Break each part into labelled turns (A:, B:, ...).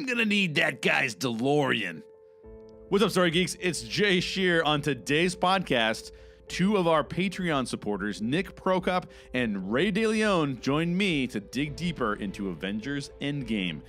A: I'm gonna need that guy's DeLorean. What's up, Story Geeks? It's Jay Shear. On today's podcast, two of our Patreon supporters, Nick Prokop and Ray DeLeon, joined me to dig deeper into Avengers Endgame.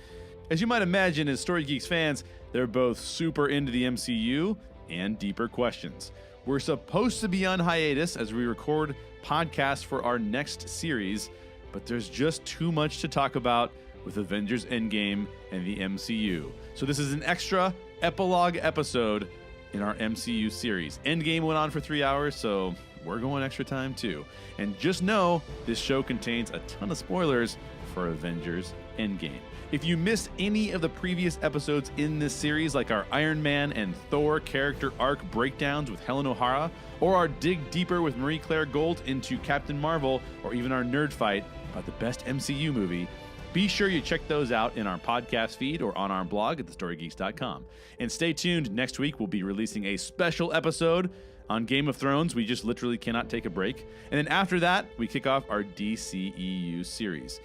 A: As you might imagine, as Story Geeks fans, they're both super into the MCU and deeper questions. We're supposed to be on hiatus as we record podcasts for our next series, but there's just too much to talk about with Avengers Endgame and the MCU. So this is an extra epilogue episode in our MCU series. Endgame went on for 3 hours, so we're going extra time too. And just know this show contains a ton of spoilers for Avengers Endgame. If you missed any of the previous episodes in this series, like our Iron Man and Thor character arc breakdowns with Helen O'Hara, or our dig deeper with Marie Claire Gold into Captain Marvel, or even our nerd fight about the best MCU movie, be sure you check those out in our podcast feed or on our blog at thestorygeeks.com. And stay tuned. Next week, we'll be releasing a special episode on Game of Thrones. We just literally cannot take a break. And then after that, we kick off our DCEU series.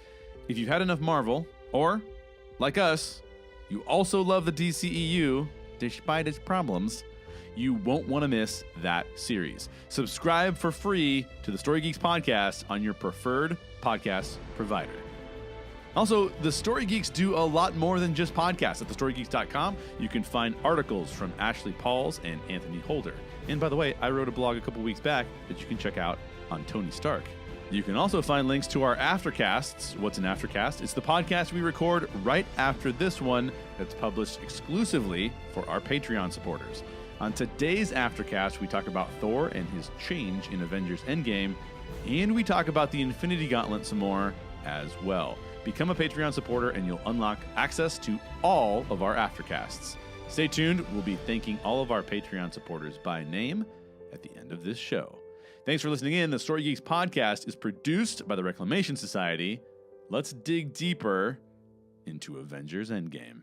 A: If you've had enough Marvel, or, like us, you also love the DCEU, despite its problems, you won't want to miss that series. Subscribe for free to the Story Geeks podcast on your preferred podcast provider. Also, the Story Geeks do a lot more than just podcasts. At thestorygeeks.com, you can find articles from Ashley Pauls and Anthony Holder. And by the way, I wrote a blog a couple weeks back that you can check out on Tony Stark. You can also find links to our Aftercasts. What's an Aftercast? It's the podcast we record right after this one that's published exclusively for our Patreon supporters. On today's Aftercast, we talk about Thor and his change in Avengers Endgame, and we talk about the Infinity Gauntlet some more as well. Become a Patreon supporter and you'll unlock access to all of our Aftercasts. Stay tuned. We'll be thanking all of our Patreon supporters by name at the end of this show. Thanks for listening in. The Story Geeks podcast is produced by the Reclamation Society. Let's dig deeper into Avengers Endgame.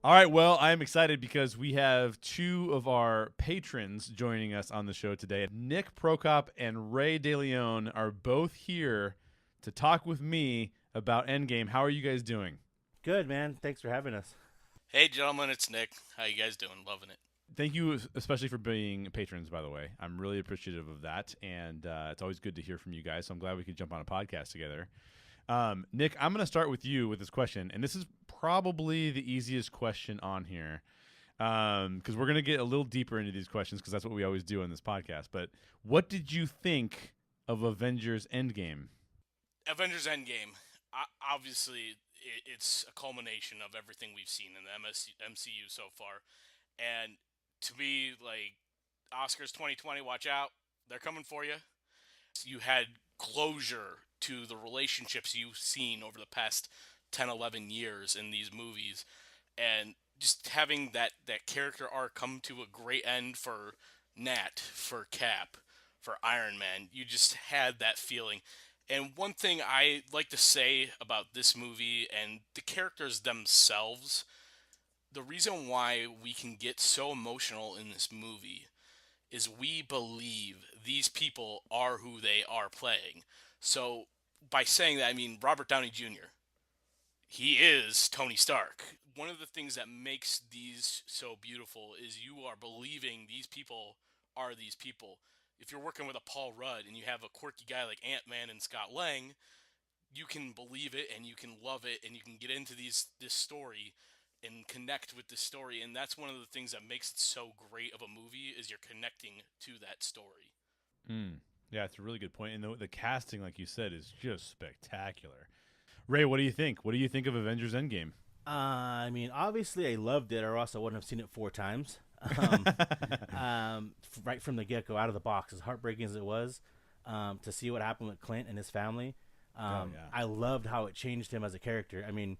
A: All right, well, I'm excited because we have two of our patrons joining us on the show today. Nick Prokop and Ray DeLeon are both here to talk with me about Endgame. How are you guys doing?
B: Good, man. Thanks for having us.
C: Hey, gentlemen, it's Nick. How you guys doing? Loving it.
A: Thank you, especially for being patrons, by the way. I'm really appreciative of that, and it's always good to hear from you guys, so I'm glad we could jump on a podcast together. Nick, I'm going to start with you with this question, and this is probably the easiest question on here, because we're going to get a little deeper into these questions, because that's what we always do on this podcast. But what did you think of Avengers Endgame?
C: Avengers Endgame, obviously, it's a culmination of everything we've seen in the MCU so far, and to me, like, Oscars 2020, watch out. They're coming for you. You had closure to the relationships you've seen over the past 10, 11 years in these movies. And just having that character arc come to a great end for Nat, for Cap, for Iron Man. You just had that feeling. And one thing I like to say about this movie and the characters themselves, the reason why we can get so emotional in this movie is we believe these people are who they are playing. So by saying that, I mean Robert Downey Jr. He is Tony Stark. One of the things that makes these so beautiful is you are believing these people are these people. If you're working with a Paul Rudd and you have a quirky guy like Ant-Man and Scott Lang, you can believe it and you can love it and you can get into this story and connect with the story, and that's one of the things that makes it so great of a movie is you're connecting to that story.
A: Yeah, it's a really good point, and the casting, like you said, is just spectacular. Ray, what do you think? What do you think of Avengers Endgame?
B: I mean, obviously I loved it, or else I wouldn't have seen it 4 times. Right from the get-go, out of the box, as heartbreaking as it was, to see what happened with Clint and his family. I loved how it changed him as a character. I mean,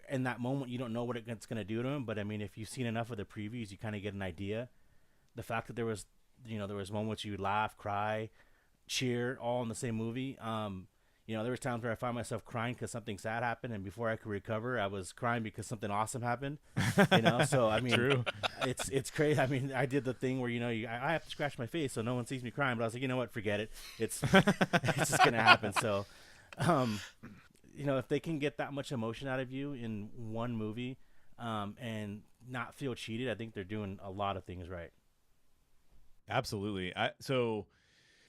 B: in that moment, you don't know what it's going to do to him, but I mean, if you've seen enough of the previews, you kind of get an idea. The fact that there was moments you would laugh, cry, cheer, all in the same movie. There was times where I found myself crying because something sad happened, and before I could recover, I was crying because something awesome happened. So I mean,
A: True.
B: It's crazy. I mean, I did the thing where I have to scratch my face so no one sees me crying, but I was like, you know what, forget it. It's just gonna happen. So, if they can get that much emotion out of you in one movie, and not feel cheated, I think they're doing a lot of things right.
A: Absolutely. So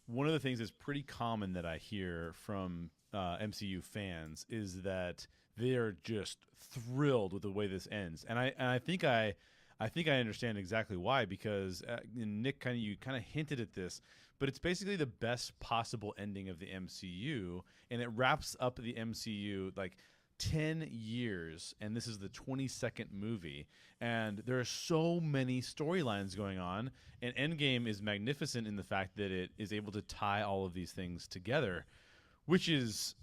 A: one of the things that's pretty common that I hear from MCU fans is that they are just thrilled with the way this ends, and I think I understand exactly why, because Nick, you kind of hinted at this, but it's basically the best possible ending of the MCU, and it wraps up the MCU like 10 years, and this is the 22nd movie, and there are so many storylines going on, and Endgame is magnificent in the fact that it is able to tie all of these things together, which is,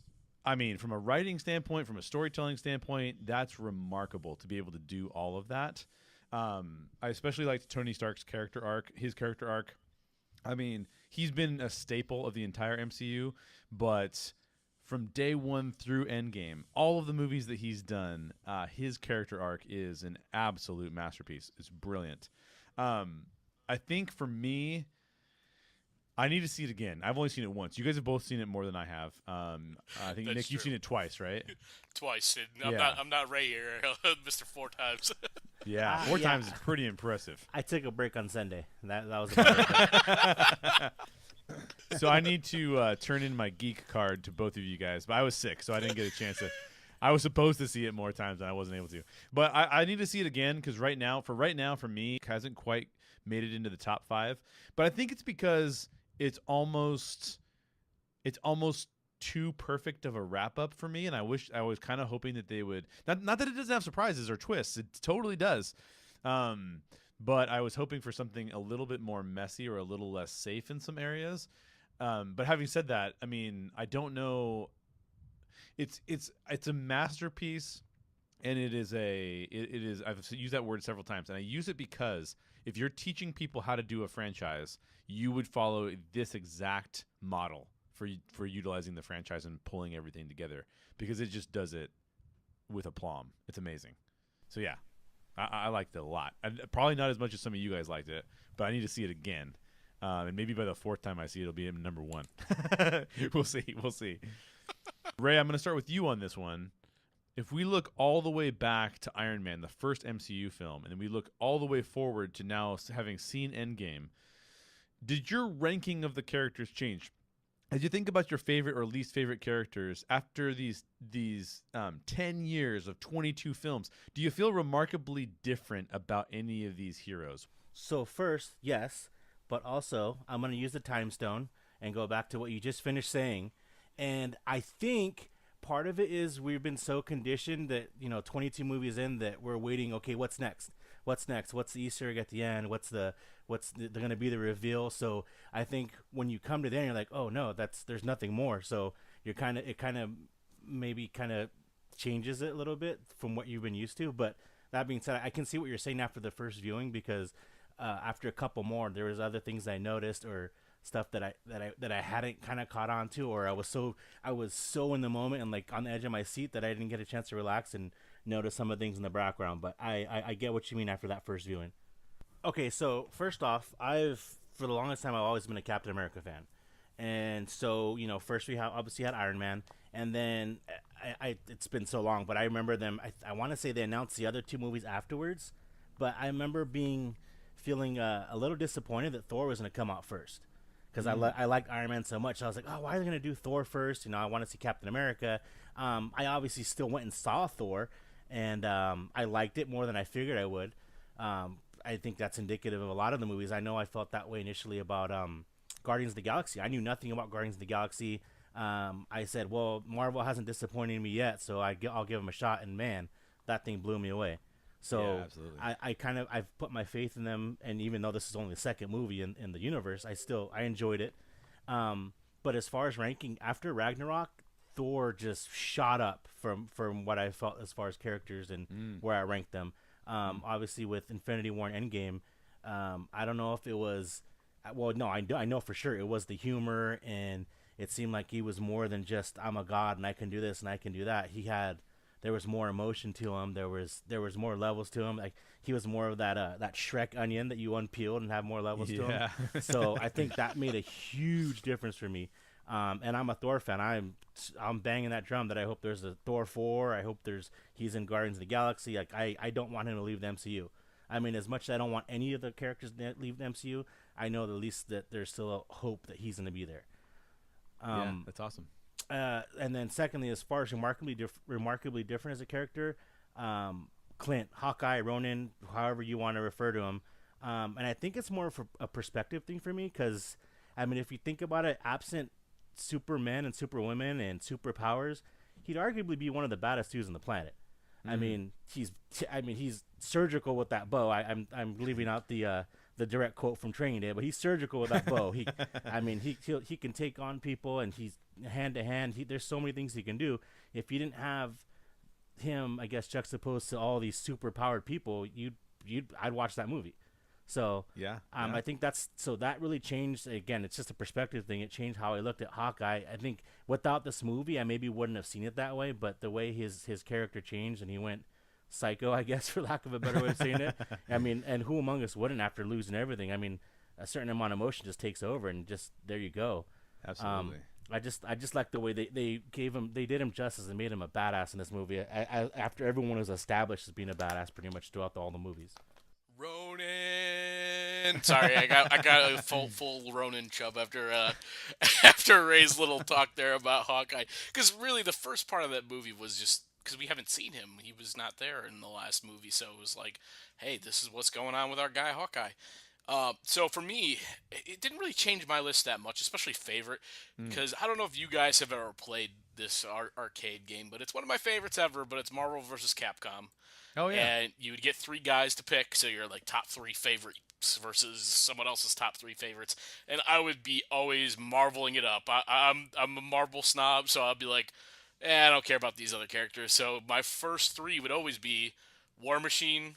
A: I mean, from a writing standpoint, from a storytelling standpoint, that's remarkable to be able to do all of that. I especially liked Tony Stark's character arc. His character arc, I mean, he's been a staple of the entire MCU, but from day one through Endgame, all of the movies that he's done, his character arc is an absolute masterpiece. It's brilliant. I think for me, I need to see it again. I've only seen it once. You guys have both seen it more than I have. I think, Nick, you've seen it twice, right?
C: Twice. And I'm not Ray here, Mr. 4 times.
A: Yeah, 4 times is pretty impressive.
B: I took a break on Sunday. That was a
A: So I need to turn in my geek card to both of you guys, but I was sick, so I didn't get a chance to. I was supposed to see it more times, and I wasn't able to. But I need to see it again, because right now, for me, it hasn't quite made it into the top 5. But I think it's because it's almost too perfect of a wrap up for me, and I was kind of hoping that they would not that it doesn't have surprises or twists. It totally does. But I was hoping for something a little bit more messy or a little less safe in some areas. But having said that, I mean, I don't know. It's a masterpiece, and it is I've used that word several times, and I use it because if you're teaching people how to do a franchise, you would follow this exact model for utilizing the franchise and pulling everything together, because it just does it with aplomb. It's amazing. So yeah, I liked it a lot. Probably not as much as some of you guys liked it, but I need to see it again. And maybe by the 4th time I see it, it'll be number 1. We'll see. Ray, I'm going to start with you on this one. If we look all the way back to Iron Man, the first MCU film, and then we look all the way forward to now having seen Endgame, did your ranking of the characters change? As you think about your favorite or least favorite characters after these 10 years of 22 films, do you feel remarkably different about any of these heroes?
B: So first, yes, but also I'm going to use the time stone and go back to what you just finished saying. And I think part of it is we've been so conditioned that, 22 movies in, that we're waiting, okay, what's next? What's the Easter egg at the end? What's going to be the reveal? So I think when you come to the end, you're like, oh no, there's nothing more. So it kind of changes it a little bit from what you've been used to. But that being said, I can see what you're saying after the first viewing, because after a couple more, there was other things I noticed or stuff that I hadn't kind of caught on to, or I was so in the moment and like on the edge of my seat that I didn't get a chance to relax and notice some of the things in the background. But I get what you mean after that first viewing. Okay, so first off, for the longest time I've always been a Captain America fan, and so first we obviously had Iron Man, and then it's been so long, but I remember them. I want to say they announced the other 2 movies afterwards, but I remember feeling a little disappointed that Thor was going to come out first. Because I liked Iron Man so much. I was like, oh, why are they going to do Thor first? I want to see Captain America. I obviously still went and saw Thor, and I liked it more than I figured I would. I think that's indicative of a lot of the movies. I know I felt that way initially about Guardians of the Galaxy. I knew nothing about Guardians of the Galaxy. I said, well, Marvel hasn't disappointed me yet, so I'll give them a shot. And, man, that thing blew me away. So yeah, I've put my faith in them, and even though this is only the second movie in the universe, I enjoyed it. But as far as ranking, after Ragnarok, Thor just shot up from what I felt as far as characters and where I ranked them. Obviously with Infinity War and Endgame, I don't know if it was, well, no, I know for sure it was the humor, and it seemed like he was more than just I'm a god and I can do this and I can do that. There was more emotion to him. There was more levels to him. Like he was more of that Shrek onion that you unpeeled and have more levels to him. So I think that made a huge difference for me. And I'm a Thor fan. I'm banging that drum that I hope there's a Thor 4. I hope he's in Guardians of the Galaxy. Like I don't want him to leave the MCU. I mean, as much as I don't want any of the characters to leave the MCU, I know at least that there's still a hope that he's going to be there.
A: Yeah, that's awesome.
B: And then secondly, as far as remarkably different as a character, Clint, Hawkeye, Ronin, however you want to refer to him. And I think it's more of a perspective thing for me because, I mean, if you think about it, absent Supermen and Superwomen and superpowers, he'd arguably be one of the baddest dudes on the planet. I mean, he's surgical with that bow. I'm leaving out the direct quote from Training Day, but he's surgical with that bow. He can take on people, and he's hand to hand. There's so many things he can do. If you didn't have him, I guess, juxtaposed to all these super powered people, I'd watch that movie. So I think that really changed. Again, it's just a perspective thing. It changed how I looked at Hawkeye. I think without this movie, I maybe wouldn't have seen it that way. But the way his character changed and he went psycho, I guess, for lack of a better way of saying it. I mean, and who among us wouldn't after losing everything? I mean, a certain amount of emotion just takes over, and just there you go.
A: Absolutely.
B: I just like the way they did him justice and made him a badass in this movie. After everyone was established as being a badass pretty much throughout all the movies.
C: Ronin. Sorry, I got a full Ronin chub after Ray's little talk there about Hawkeye. Because really, the first part of that movie was just because we haven't seen him. He was not there in the last movie, so it was like, hey, this is what's going on with our guy Hawkeye. So for me, it didn't really change my list that much, especially favorite, because I don't know if you guys have ever played this arcade game, but it's one of my favorites ever. But it's Marvel vs. Capcom.
A: Oh, yeah.
C: And you would get 3 guys to pick, so you're like top 3 favorites versus someone else's top 3 favorites. And I would be always marveling it up. I'm a Marvel snob, so I'd be like, I don't care about these other characters. So my first 3 would always be War Machine,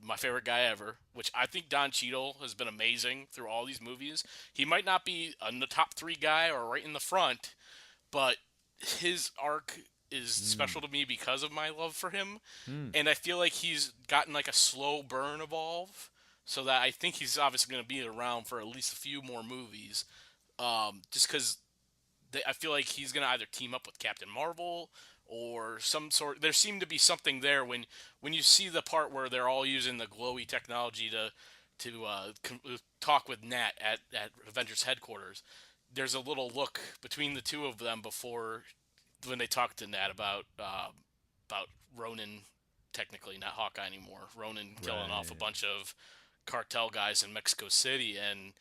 C: my favorite guy ever, which I think Don Cheadle has been amazing through all these movies. He might not be a top 3 guy or right in the front, but his arc is special to me because of my love for him. And I feel like he's gotten like a slow burn evolve, so that I think he's obviously going to be around for at least a few more movies, just because I feel like he's going to either team up with Captain Marvel or some sort. There seemed to be something there when you see the part where they're all using the glowy technology to talk with Nat at Avengers headquarters. There's a little look between the two of them before when they talk to Nat about Ronin, technically not Hawkeye anymore. Ronin killing off a bunch of cartel guys in Mexico City, and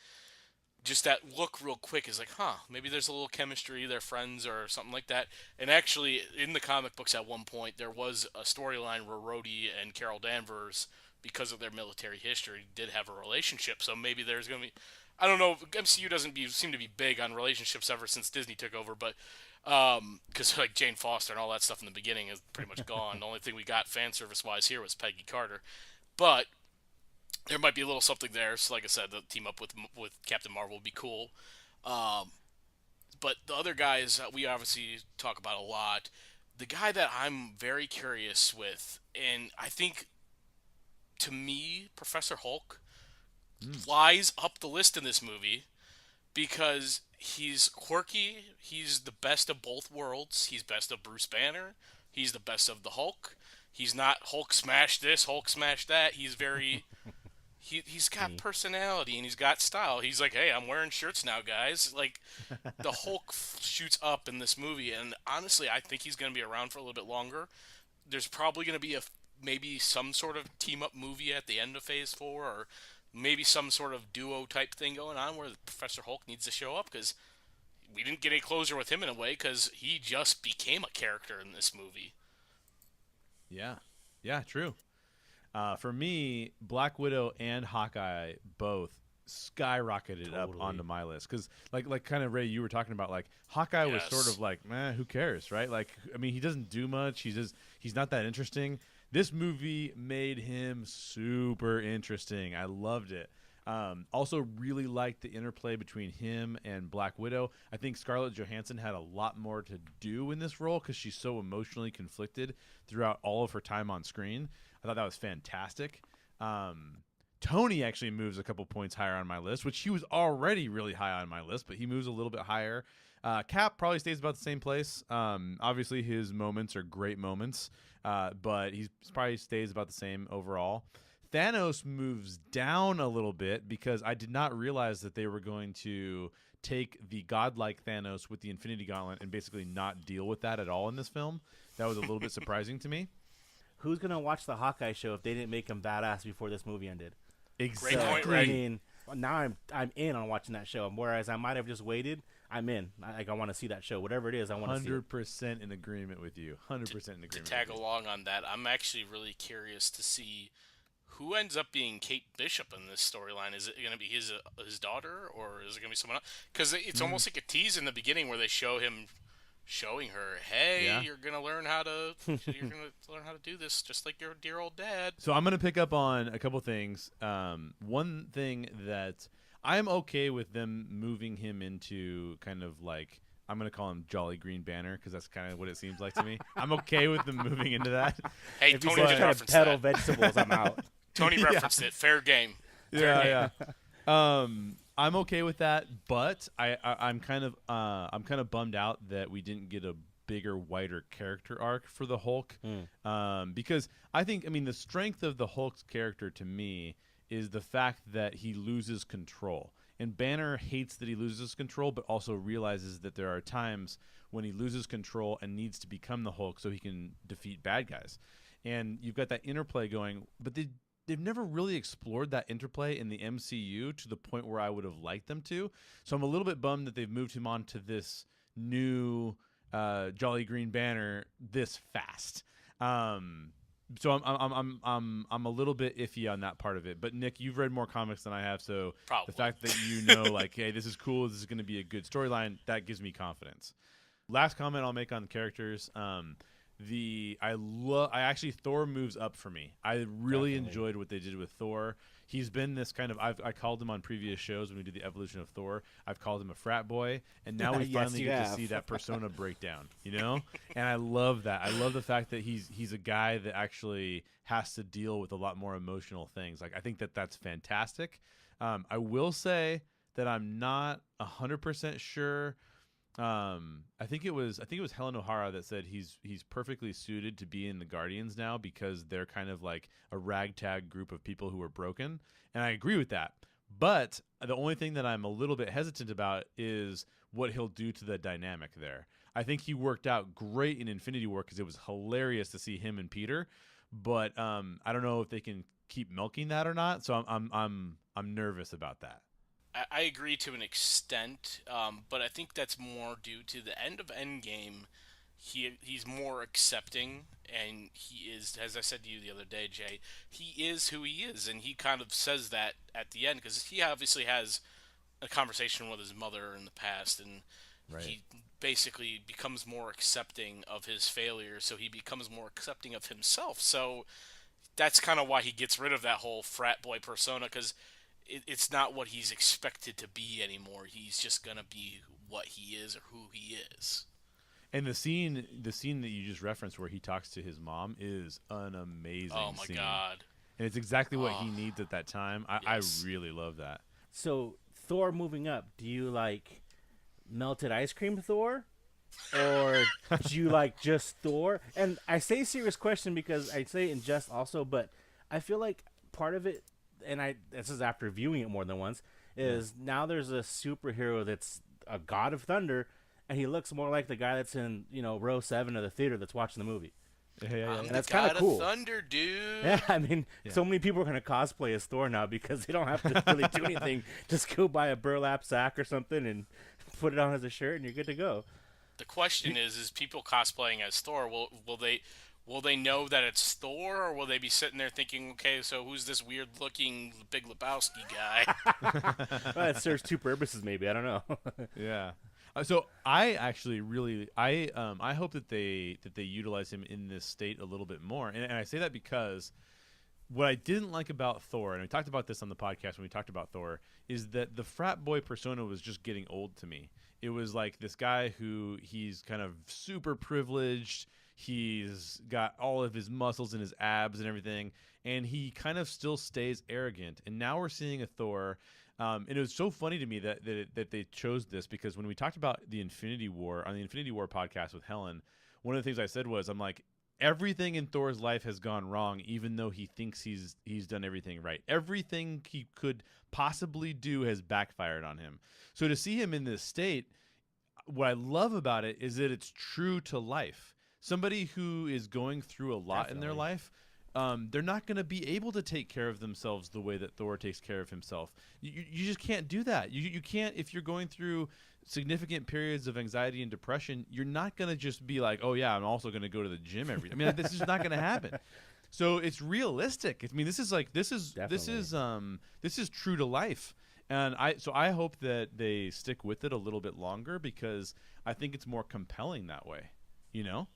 C: just that look real quick is like, maybe there's a little chemistry, they're friends or something like that. And actually, in the comic books at one point, there was a storyline where Rhodey and Carol Danvers, because of their military history, did have a relationship. So maybe there's going to be, I don't know, MCU doesn't seem to be big on relationships ever since Disney took over, but because like Jane Foster and all that stuff in the beginning is pretty much gone. The only thing we got fan service wise here was Peggy Carter, but there might be a little something there. So like I said, the team up with Captain Marvel would be cool. But the other guys we obviously talk about a lot. The guy that I'm very curious with, and I think to me, Professor Hulk flies up the list in this movie because he's quirky. He's the best of both worlds. He's best of Bruce Banner. He's the best of the Hulk. He's not Hulk smash this, Hulk smash that. He's very... He's got personality and he's got style. He's like, hey, I'm wearing shirts now, guys. Like, the Hulk shoots up in this movie, and honestly, I think he's going to be around for a little bit longer. There's probably going to be maybe some sort of team-up movie at the end of Phase 4, or maybe some sort of duo-type thing going on where Professor Hulk needs to show up, because we didn't get any closure with him in a way, because he just became a character in this movie.
A: Yeah, true. For me, Black Widow and Hawkeye both skyrocketed up onto my list because, like kind of Ray, you were talking about, like Hawkeye was sort of like, man, who cares, right? Like, I mean, he doesn't do much. He's not that interesting. This movie made him super interesting. I loved it. Also, really liked the interplay between him and Black Widow. I think Scarlett Johansson had a lot more to do in this role because she's so emotionally conflicted throughout all of her time on screen. I thought that was fantastic. Tony actually moves a couple points higher on my list, which he was already really high on my list, but he moves a little bit higher. Cap probably stays about the same place. Obviously, his moments are great moments, but he probably stays about the same overall. Thanos moves down a little bit because I did not realize that they were going to take the godlike Thanos with the Infinity Gauntlet and basically not deal with that at all in this film. That was a little bit surprising to me.
B: Who's gonna watch the Hawkeye show if they didn't make him badass before this movie ended?
A: Exactly.
C: Great point, Ray.
B: I mean, now I'm in on watching that show. Whereas I might have just waited. I'm in. I want to see that show. Whatever it is, I want to see it.
A: 100% in agreement with you. 100% in agreement.
C: To tag along on that, I'm actually really curious to see who ends up being Kate Bishop in this storyline. Is it going to be his daughter, or is it going to be someone else? Because it's almost like a tease in the beginning where they show him showing her, "Hey, you're going to learn how to do this, just like your dear old dad."
A: So I'm going to pick up on a couple things. One thing that I'm okay with them moving him into kind of like, I'm going to call him Jolly Green Banner because that's kind of what it seems like to me. I'm okay with them moving into that.
C: Hey,
B: If
C: Tony
B: he's
C: did
B: trying to
C: reference
B: peddle
C: that.
B: vegetables, I'm out.
C: Tony referenced it. Fair game.
A: Yeah. I'm okay with that, but I'm kind of bummed out that we didn't get a bigger, wider character arc for the Hulk. Because I mean, the strength of the Hulk's character to me is the fact that he loses control. And Banner hates that he loses control, but also realizes that there are times when he loses control and needs to become the Hulk so he can defeat bad guys. And you've got that interplay going, but they've never really explored that interplay in the MCU to the point where I would have liked them to. So I'm a little bit bummed that they've moved him on to this new Jolly Green Banner this fast. So I'm a little bit iffy on that part of it. But Nick, you've read more comics than I have, so
C: Probably.
A: the fact that you know, like, hey, this is cool, this is going to be a good storyline, that gives me confidence. Last comment I'll make on the characters. Thor moves up for me. I really enjoyed what they did with Thor. He's been this kind of, I called him on previous shows when we did the evolution of Thor. I've called him a frat boy, and now we finally get to see that persona breakdown, you know? And I love that. I love the fact that he's a guy that actually has to deal with a lot more emotional things. Like, I think that's fantastic. I will say that I'm not 100% sure. I think it was Helen O'Hara that said he's perfectly suited to be in the Guardians now because they're kind of like a ragtag group of people who are broken, and I agree with that. But the only thing that I'm a little bit hesitant about is what he'll do to the dynamic there. I think he worked out great in Infinity War because it was hilarious to see him and Peter, but I don't know if they can keep milking that or not. So I'm nervous about that.
C: I agree to an extent, but I think that's more due to the end of Endgame. He's more accepting, and he is, as I said to you the other day, Jay, he is who he is, and he kind of says that at the end, because he obviously has a conversation with his mother in the past, and he basically becomes more accepting of his failure, so he becomes more accepting of himself. So that's kind of why he gets rid of that whole frat boy persona, because it's not what he's expected to be anymore. He's just gonna be what he is or who he is.
A: And the scene that you just referenced where he talks to his mom is an amazing scene.
C: Oh my god.
A: And it's exactly what he needs at that time. I really love that.
B: So Thor moving up, do you like melted ice cream Thor? Or do you like just Thor? And I say serious question because I say in jest also, but I feel like part of it, and this is after viewing it more than once, is now there's a superhero that's a god of thunder, and he looks more like the guy that's in row 7 of the theater that's watching the movie.
A: Yeah.
C: I'm
B: and that's
C: kind
B: of cool.
C: Thunder, dude.
B: Yeah, I mean, so many people are gonna cosplay as Thor now because they don't have to really do anything. Just go buy a burlap sack or something and put it on as a shirt, and you're good to go.
C: The question is people cosplaying as Thor, will they know that it's Thor, or will they be sitting there thinking, okay, so who's this weird-looking Big Lebowski guy?
B: Well, it serves two purposes, maybe. I don't know.
A: Yeah. So I actually really I hope that they utilize him in this state a little bit more, and I say that because what I didn't like about Thor, and we talked about this on the podcast when we talked about Thor, is that the frat boy persona was just getting old to me. It was like this guy who he's kind of super privileged. He's got all of his muscles and his abs and everything, and he kind of still stays arrogant. And now we're seeing a Thor. And it was so funny to me that they chose this, because when we talked about the Infinity War on the Infinity War podcast with Helen, one of the things I said was, I'm like, everything in Thor's life has gone wrong, even though he thinks he's done everything right. Everything he could possibly do has backfired on him. So to see him in this state, what I love about it is that it's true to life. Somebody who is going through a lot in their life, they're not going to be able to take care of themselves the way that Thor takes care of himself. You just can't do that. You can't, if you're going through significant periods of anxiety and depression, you're not going to just be like, oh yeah, I'm also going to go to the gym every day. I mean, this is not going to happen. So it's realistic. I mean, this is true to life. And I hope that they stick with it a little bit longer, because I think it's more compelling that way, you know?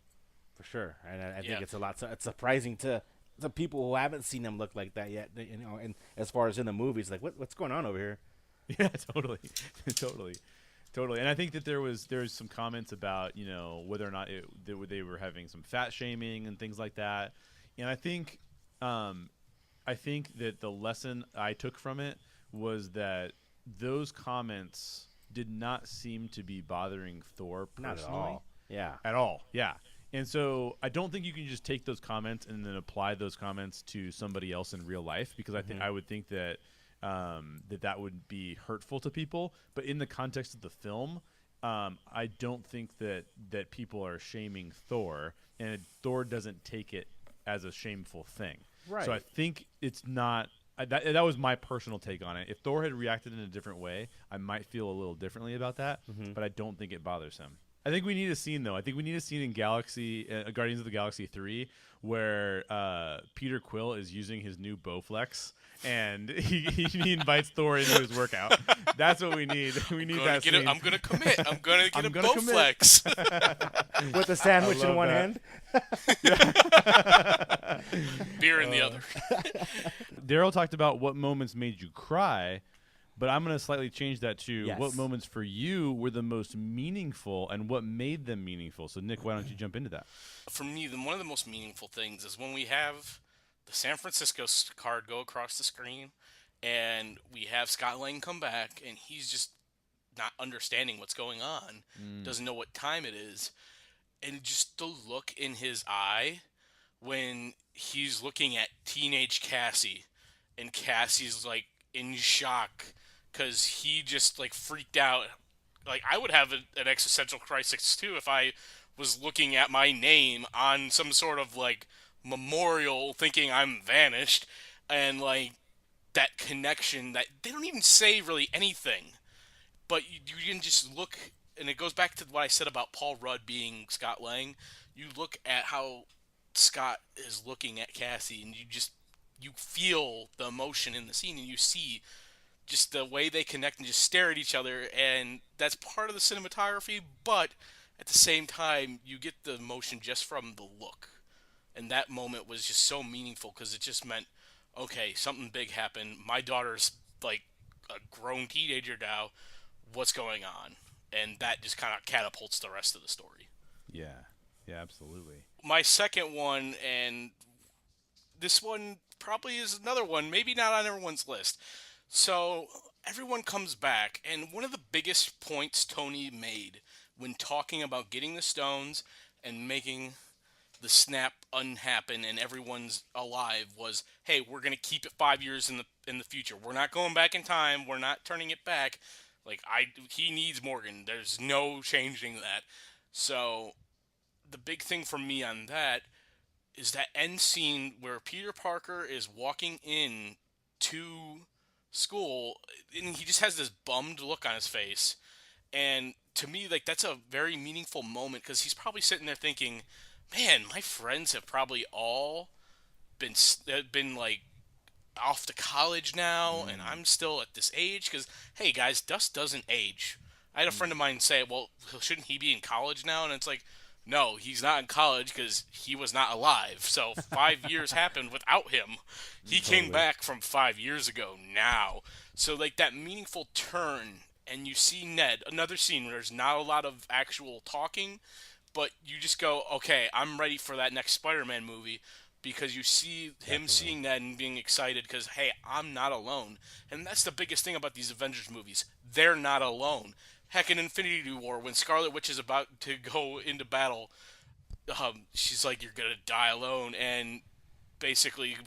B: For sure. And I think it's it's surprising to the people who haven't seen him look like that yet, you know, and as far as in the movies, like what's going on over here?
A: Yeah, totally. Totally. And I think that there was some comments about, you know, whether or not they were having some fat shaming and things like that. And I think that the lesson I took from it was that those comments did not seem to be bothering Thor personally.
B: Not at all. Yeah.
A: At all. Yeah. And so I don't think you can just take those comments and then apply those comments to somebody else in real life, because I would think that that would be hurtful to people. But in the context of the film, I don't think that people are shaming Thor, and Thor doesn't take it as a shameful thing.
B: Right.
A: So I think it's not. That was my personal take on it. If Thor had reacted in a different way, I might feel a little differently about that, but I don't think it bothers him. I think we need a scene, though. I think we need a scene in Guardians of the Galaxy 3 where Peter Quill is using his new Bowflex, and he invites Thor into his workout. That's what we need. We need that scene.
C: I'm going to commit. I'm going to get a Bowflex.
B: With a sandwich in one hand.
C: Beer in the other.
A: Daryl talked about what moments made you cry, but I'm going to slightly change that to what moments for you were the most meaningful and what made them meaningful. So, Nick, why don't you jump into that?
C: For me, one of the most meaningful things is when we have the San Francisco card go across the screen, and we have Scott Lang come back, and he's just not understanding what's going on, doesn't know what time it is, and just the look in his eye when he's looking at teenage Cassie, and Cassie's like in shock because he just like freaked out. Like, I would have an existential crisis too if I was looking at my name on some sort of like memorial thinking I'm vanished, and like that connection that they don't even say really anything, but you can just look, and it goes back to what I said about Paul Rudd being Scott Lang. You look at how Scott is looking at Cassie, and you feel the emotion in the scene, and you see just the way they connect and just stare at each other, and that's part of the cinematography, but at the same time, you get the emotion just from the look. And that moment was just so meaningful because it just meant, okay, something big happened. My daughter's like a grown teenager now. What's going on? And that just kind of catapults the rest of the story.
A: Yeah, absolutely.
C: My second one, and this one probably is another one, maybe not on everyone's list. So everyone comes back, and one of the biggest points Tony made when talking about getting the stones and making the snap unhappen and everyone's alive was, hey, we're going to keep it 5 years in the future. We're not going back in time. We're not turning it back. Like, he needs Morgan. There's no changing that. So the big thing for me on that is that end scene where Peter Parker is walking in to school, and he just has this bummed look on his face. And to me, like, that's a very meaningful moment because he's probably sitting there thinking, man, my friends have probably all been like off to college now, and I'm still at this age. Because, hey, guys, dust doesn't age. I had a friend of mine say, well, shouldn't he be in college now? And it's like, no, he's not in college because he was not alive. So 5 years happened without him. He came back from 5 years ago now. So, like, that meaningful turn, and you see Ned, another scene where there's not a lot of actual talking, but you just go, okay, I'm ready for that next Spider-Man movie because you see him seeing that and being excited because, hey, I'm not alone. And that's the biggest thing about these Avengers movies. They're not alone. Heck, in Infinity War, when Scarlet Witch is about to go into battle, she's like, you're going to die alone. And basically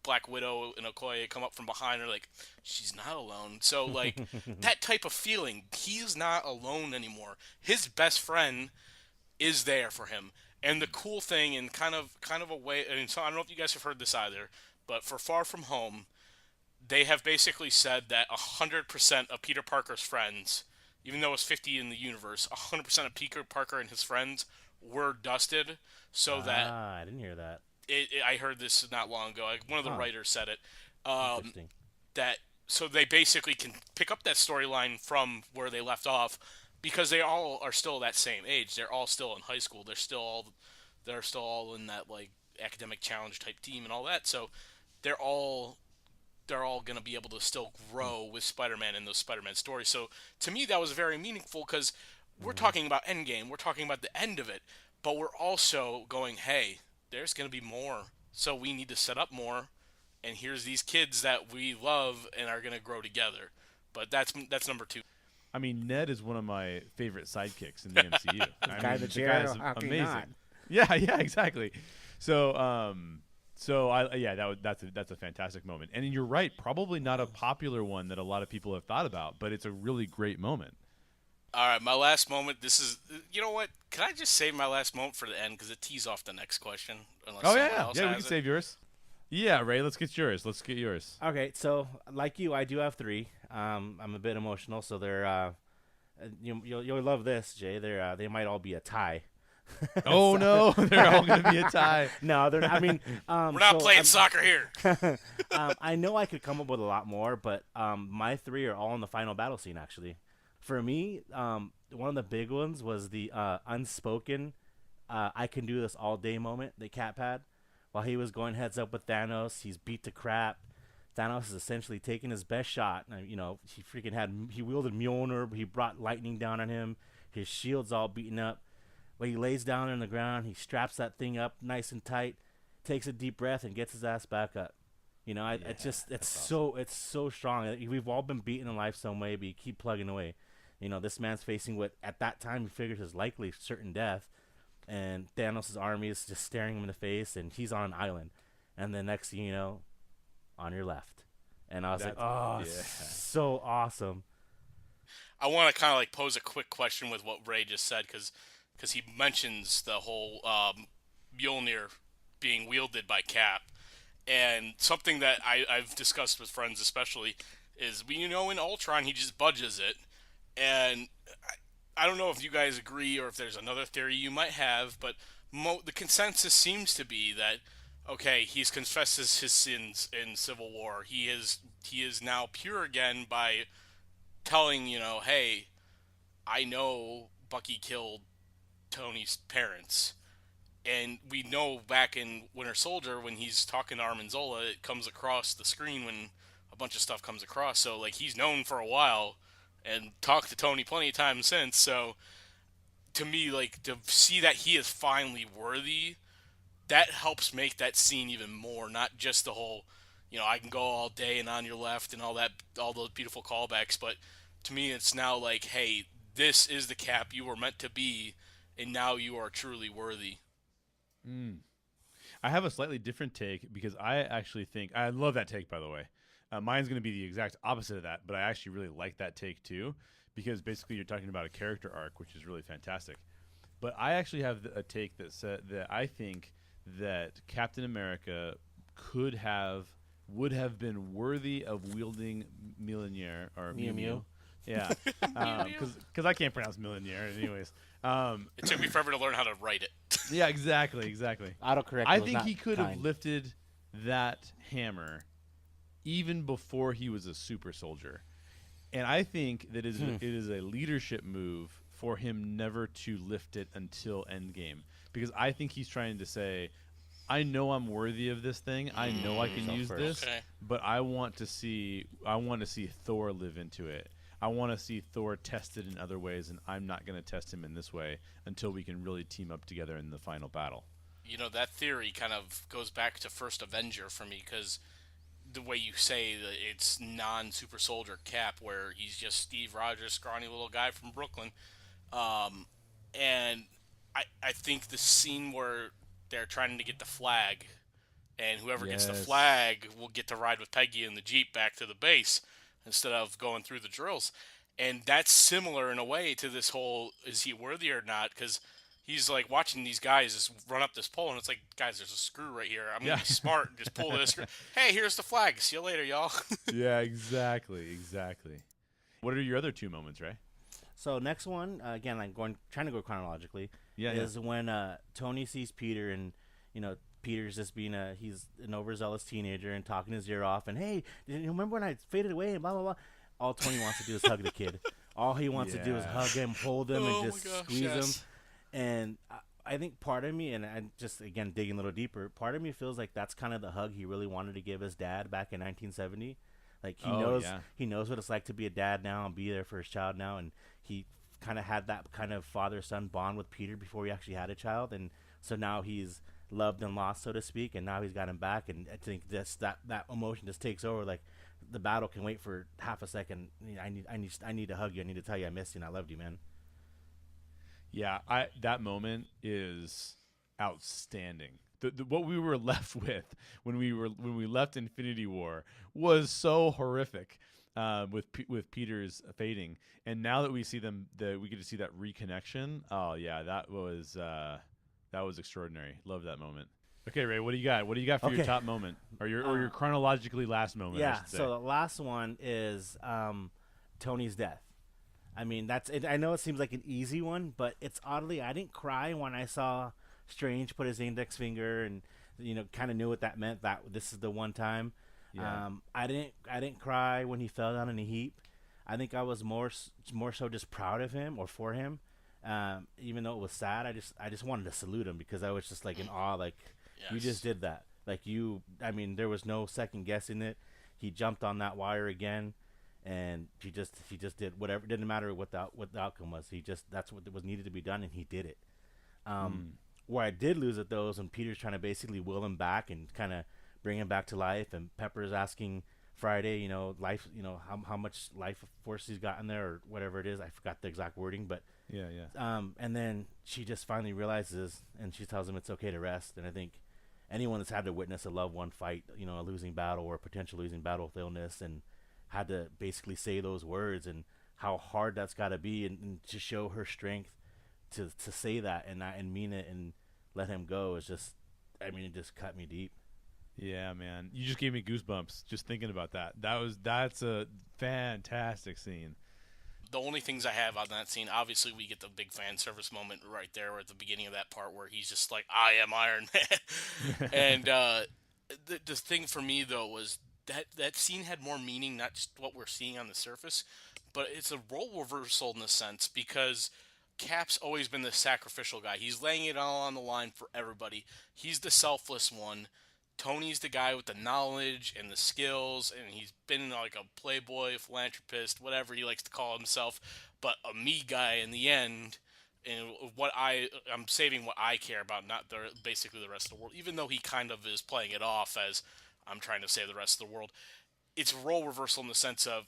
C: Black Widow and Okoye come up from behind her like, she's not alone. So, like, that type of feeling, he's not alone anymore. His best friend is there for him. And the cool thing, and kind of a way, and so I don't know if you guys have heard this either, but for Far From Home, they have basically said that 100% of Peter Parker's friends, even though it's 50 in the universe, 100% of Peter Parker and his friends were dusted, so that
B: I didn't hear that.
C: I heard this not long ago. One of the writers said it.
B: Interesting.
C: That so they basically can pick up that storyline from where they left off, because they all are still that same age. They're all still in high school. They're still all in that like academic challenge type team and all that. So they're all going to be able to still grow with Spider-Man in those Spider-Man stories. So to me, that was very meaningful because we're talking about Endgame. We're talking about the end of it, but we're also going, hey, there's going to be more. So we need to set up more. And here's these kids that we love and are going to grow together. But that's number 2.
A: I mean, Ned is one of my favorite sidekicks in the MCU.
D: The guy is
A: amazing.
D: not?
A: Yeah, exactly. So, that's a fantastic moment. And you're right, probably not a popular one that a lot of people have thought about, but it's a really great moment.
C: All right, my last moment. This is, you know what? Can I just save my last moment for the end because it tees off the next question?
A: Yeah. We can save yours. Yeah, Ray, let's get yours.
B: Okay, so like you, I do have 3. I'm a bit emotional, so they're you'll love this, Jay. They might all be a tie.
A: Oh no, they're all gonna be a tie.
B: No, they're. I mean,
C: we're not playing soccer here.
B: I know I could come up with a lot more, but my 3 are all in the final battle scene. Actually, for me, one of the big ones was the unspoken "I can do this all day" moment that Cap had while he was going heads up with Thanos. He's beat to crap. Thanos is essentially taking his best shot. He wielded Mjolnir. He brought lightning down on him. His shield's all beaten up. When he lays down on the ground, he straps that thing up nice and tight, takes a deep breath, and gets his ass back up. It's so strong. We've all been beaten in life some way, but you keep plugging away. This man's facing what at that time he figures is likely certain death, and Thanos' army is just staring him in the face, and he's on an island. And the next thing you know, on your left. And I was so awesome.
C: I want to kind of like pose a quick question with what Ray just said because he mentions the whole Mjolnir being wielded by Cap. And something that I've discussed with friends especially is, in Ultron, he just budges it. And I don't know if you guys agree or if there's another theory you might have, but the consensus seems to be that, okay, he's confessed his sins in Civil War. He is now pure again by telling, hey, I know Bucky killed Tony's parents. And we know back in Winter Soldier when he's talking to Armin Zola, it comes across the screen when a bunch of stuff comes across. So, like, he's known for a while and talked to Tony plenty of times since. So, to me, like, to see that he is finally worthy, that helps make that scene even more. Not just the whole, I can go all day and on your left and all those beautiful callbacks. But to me, it's now like, hey, this is the Cap you were meant to be, and now you are truly worthy.
A: I have a slightly different take because I actually think I love that take, by the way. Mine's going to be the exact opposite of that, but I actually really like that take too because basically you're talking about a character arc, which is really fantastic. But I actually have a take that said that I think that Captain America would have been worthy of wielding Mjolnir or Mew Mew. Yeah, because I can't pronounce Mjolnir anyways.
C: It took me forever to learn how to write it.
A: Yeah, exactly.
B: Autocorrect.
A: I think he could have lifted that hammer even before he was a super soldier. And I think that it is a leadership move for him never to lift it until Endgame. Because I think he's trying to say, I know I'm worthy of this thing. I know I can use this, but I want to see Thor live into it. I want to see Thor tested in other ways, and I'm not going to test him in this way until we can really team up together in the final battle.
C: You know, that theory kind of goes back to First Avenger for me, because the way you say that it's non-super soldier Cap, where he's just Steve Rogers, scrawny little guy from Brooklyn. And I think the scene where they're trying to get the flag, and whoever gets the flag will get to ride with Peggy in the Jeep back to the base instead of going through the drills. And that's similar in a way to this whole, is he worthy or not? Because he's like watching these guys just run up this pole, and it's like, guys, there's a screw right here. I'm going to be smart and just pull this screw. Hey, here's the flag. See you later, y'all.
A: Yeah, exactly. What are your other two moments, Ray?
B: So next one, again, trying to go chronologically, is when Tony sees Peter, and Peter's just being he's an overzealous teenager and talking his ear off, and hey, you remember when I faded away and blah blah blah. All Tony wants to do is hug the kid. All he wants to do is hug him, hold him, and just squeeze him. And I think part of me, and I'm just again digging a little deeper, part of me feels like that's kind of the hug he really wanted to give his dad back in 1970. Like he knows what it's like to be a dad now and be there for his child now, and he kind of had that kind of father-son bond with Peter before he actually had a child, and so now he's loved and lost, so to speak, and now he's got him back, and I think that emotion just takes over. Like the battle can wait for half a second. I need to hug you. I need to tell you I missed you and I loved you, man.
A: Yeah, that moment is outstanding. What we were left with when we left Infinity War was so horrific, with Peter's fading, and now that we see them, we get to see that reconnection. Oh yeah, that was extraordinary. Love that moment. Okay, Ray, what do you got? What do you got for your top moment, or your chronologically last moment?
B: Yeah, so the last one is Tony's death. I mean, I know it seems like an easy one, but it's oddly, I didn't cry when I saw Strange put his index finger, and kind of knew what that meant. That this is the one time. Yeah. I didn't cry when he fell down in a heap. I think I was more so just proud of him or for him. Even though it was sad, I just wanted to salute him because I was just like in awe. Like you just did that. Like there was no second guessing it. He jumped on that wire again. And he just did whatever. It didn't matter what the outcome was. That's what was needed to be done, and he did it. Where I did lose it though is when Peter's trying to basically will him back and kind of bring him back to life, and Pepper's asking Friday, life, how much life force he's got in there or whatever it is. I forgot the exact wording, but
A: yeah.
B: And then she just finally realizes, and she tells him it's okay to rest. And I think anyone that's had to witness a loved one fight, a losing battle or a potential losing battle with illness, and had to basically say those words, and how hard that's got to be, and to show her strength to say that and mean it and let him go is just, it just cut me deep.
A: Yeah, man, you just gave me goosebumps just thinking about that. That's a fantastic scene.
C: The only things I have on that scene, obviously we get the big fan service moment right there at the beginning of that part where he's just like, I am Iron Man. And the thing for me though was that scene had more meaning, not just what we're seeing on the surface, but it's a role reversal in a sense, because Cap's always been the sacrificial guy. He's laying it all on the line for everybody. He's the selfless one. Tony's the guy with the knowledge and the skills, and he's been like a playboy, philanthropist, whatever he likes to call himself, but a me guy in the end. And I'm saving what I care about, not basically the rest of the world, even though he kind of is playing it off as I'm trying to save the rest of the world. It's a role reversal in the sense of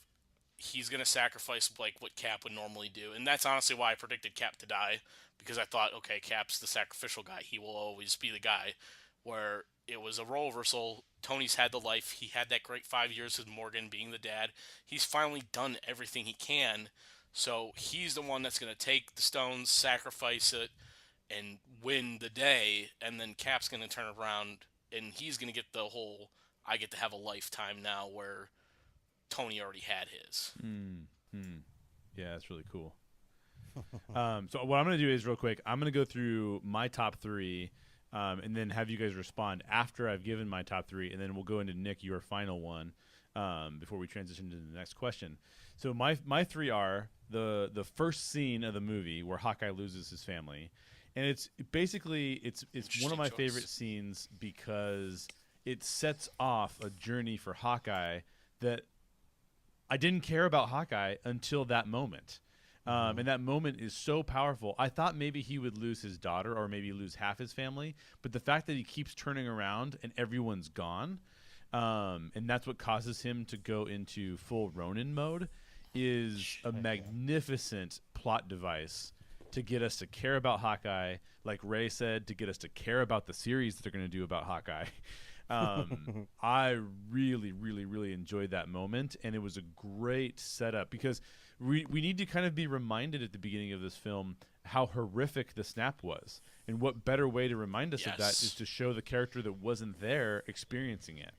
C: he's going to sacrifice like what Cap would normally do. And that's honestly why I predicted Cap to die, because I thought, okay, Cap's the sacrificial guy. He will always be the guy. Where it was a role reversal. Tony's had the life. He had that great 5 years with Morgan being the dad. He's finally done everything he can. So he's the one that's going to take the stones, sacrifice it, and win the day. And then Cap's going to turn around, and he's going to get the whole, I get to have a lifetime now, where Tony already had his.
A: Yeah, that's really cool. So what I'm going to do is real quick, I'm going to go through my top three, and then have you guys respond after I've given my top three, and then we'll go into Nick, your final one, before we transition to the next question. So my three are the first scene of the movie where Hawkeye loses his family, and it's basically it's one of my favorite scenes because it sets off a journey for Hawkeye that I didn't care about Hawkeye until that moment. And that moment is so powerful. I thought maybe he would lose his daughter or maybe lose half his family. But the fact that he keeps turning around and everyone's gone, and that's what causes him to go into full Ronin mode, is a magnificent plot device to get us to care about Hawkeye. Like Ray said, to get us to care about the series that they're going to do about Hawkeye. I really, really, really enjoyed that moment. And it was a great setup because we need to kind of be reminded at the beginning of this film how horrific the snap was. And what better way to remind us of that is to show the character that wasn't there experiencing it.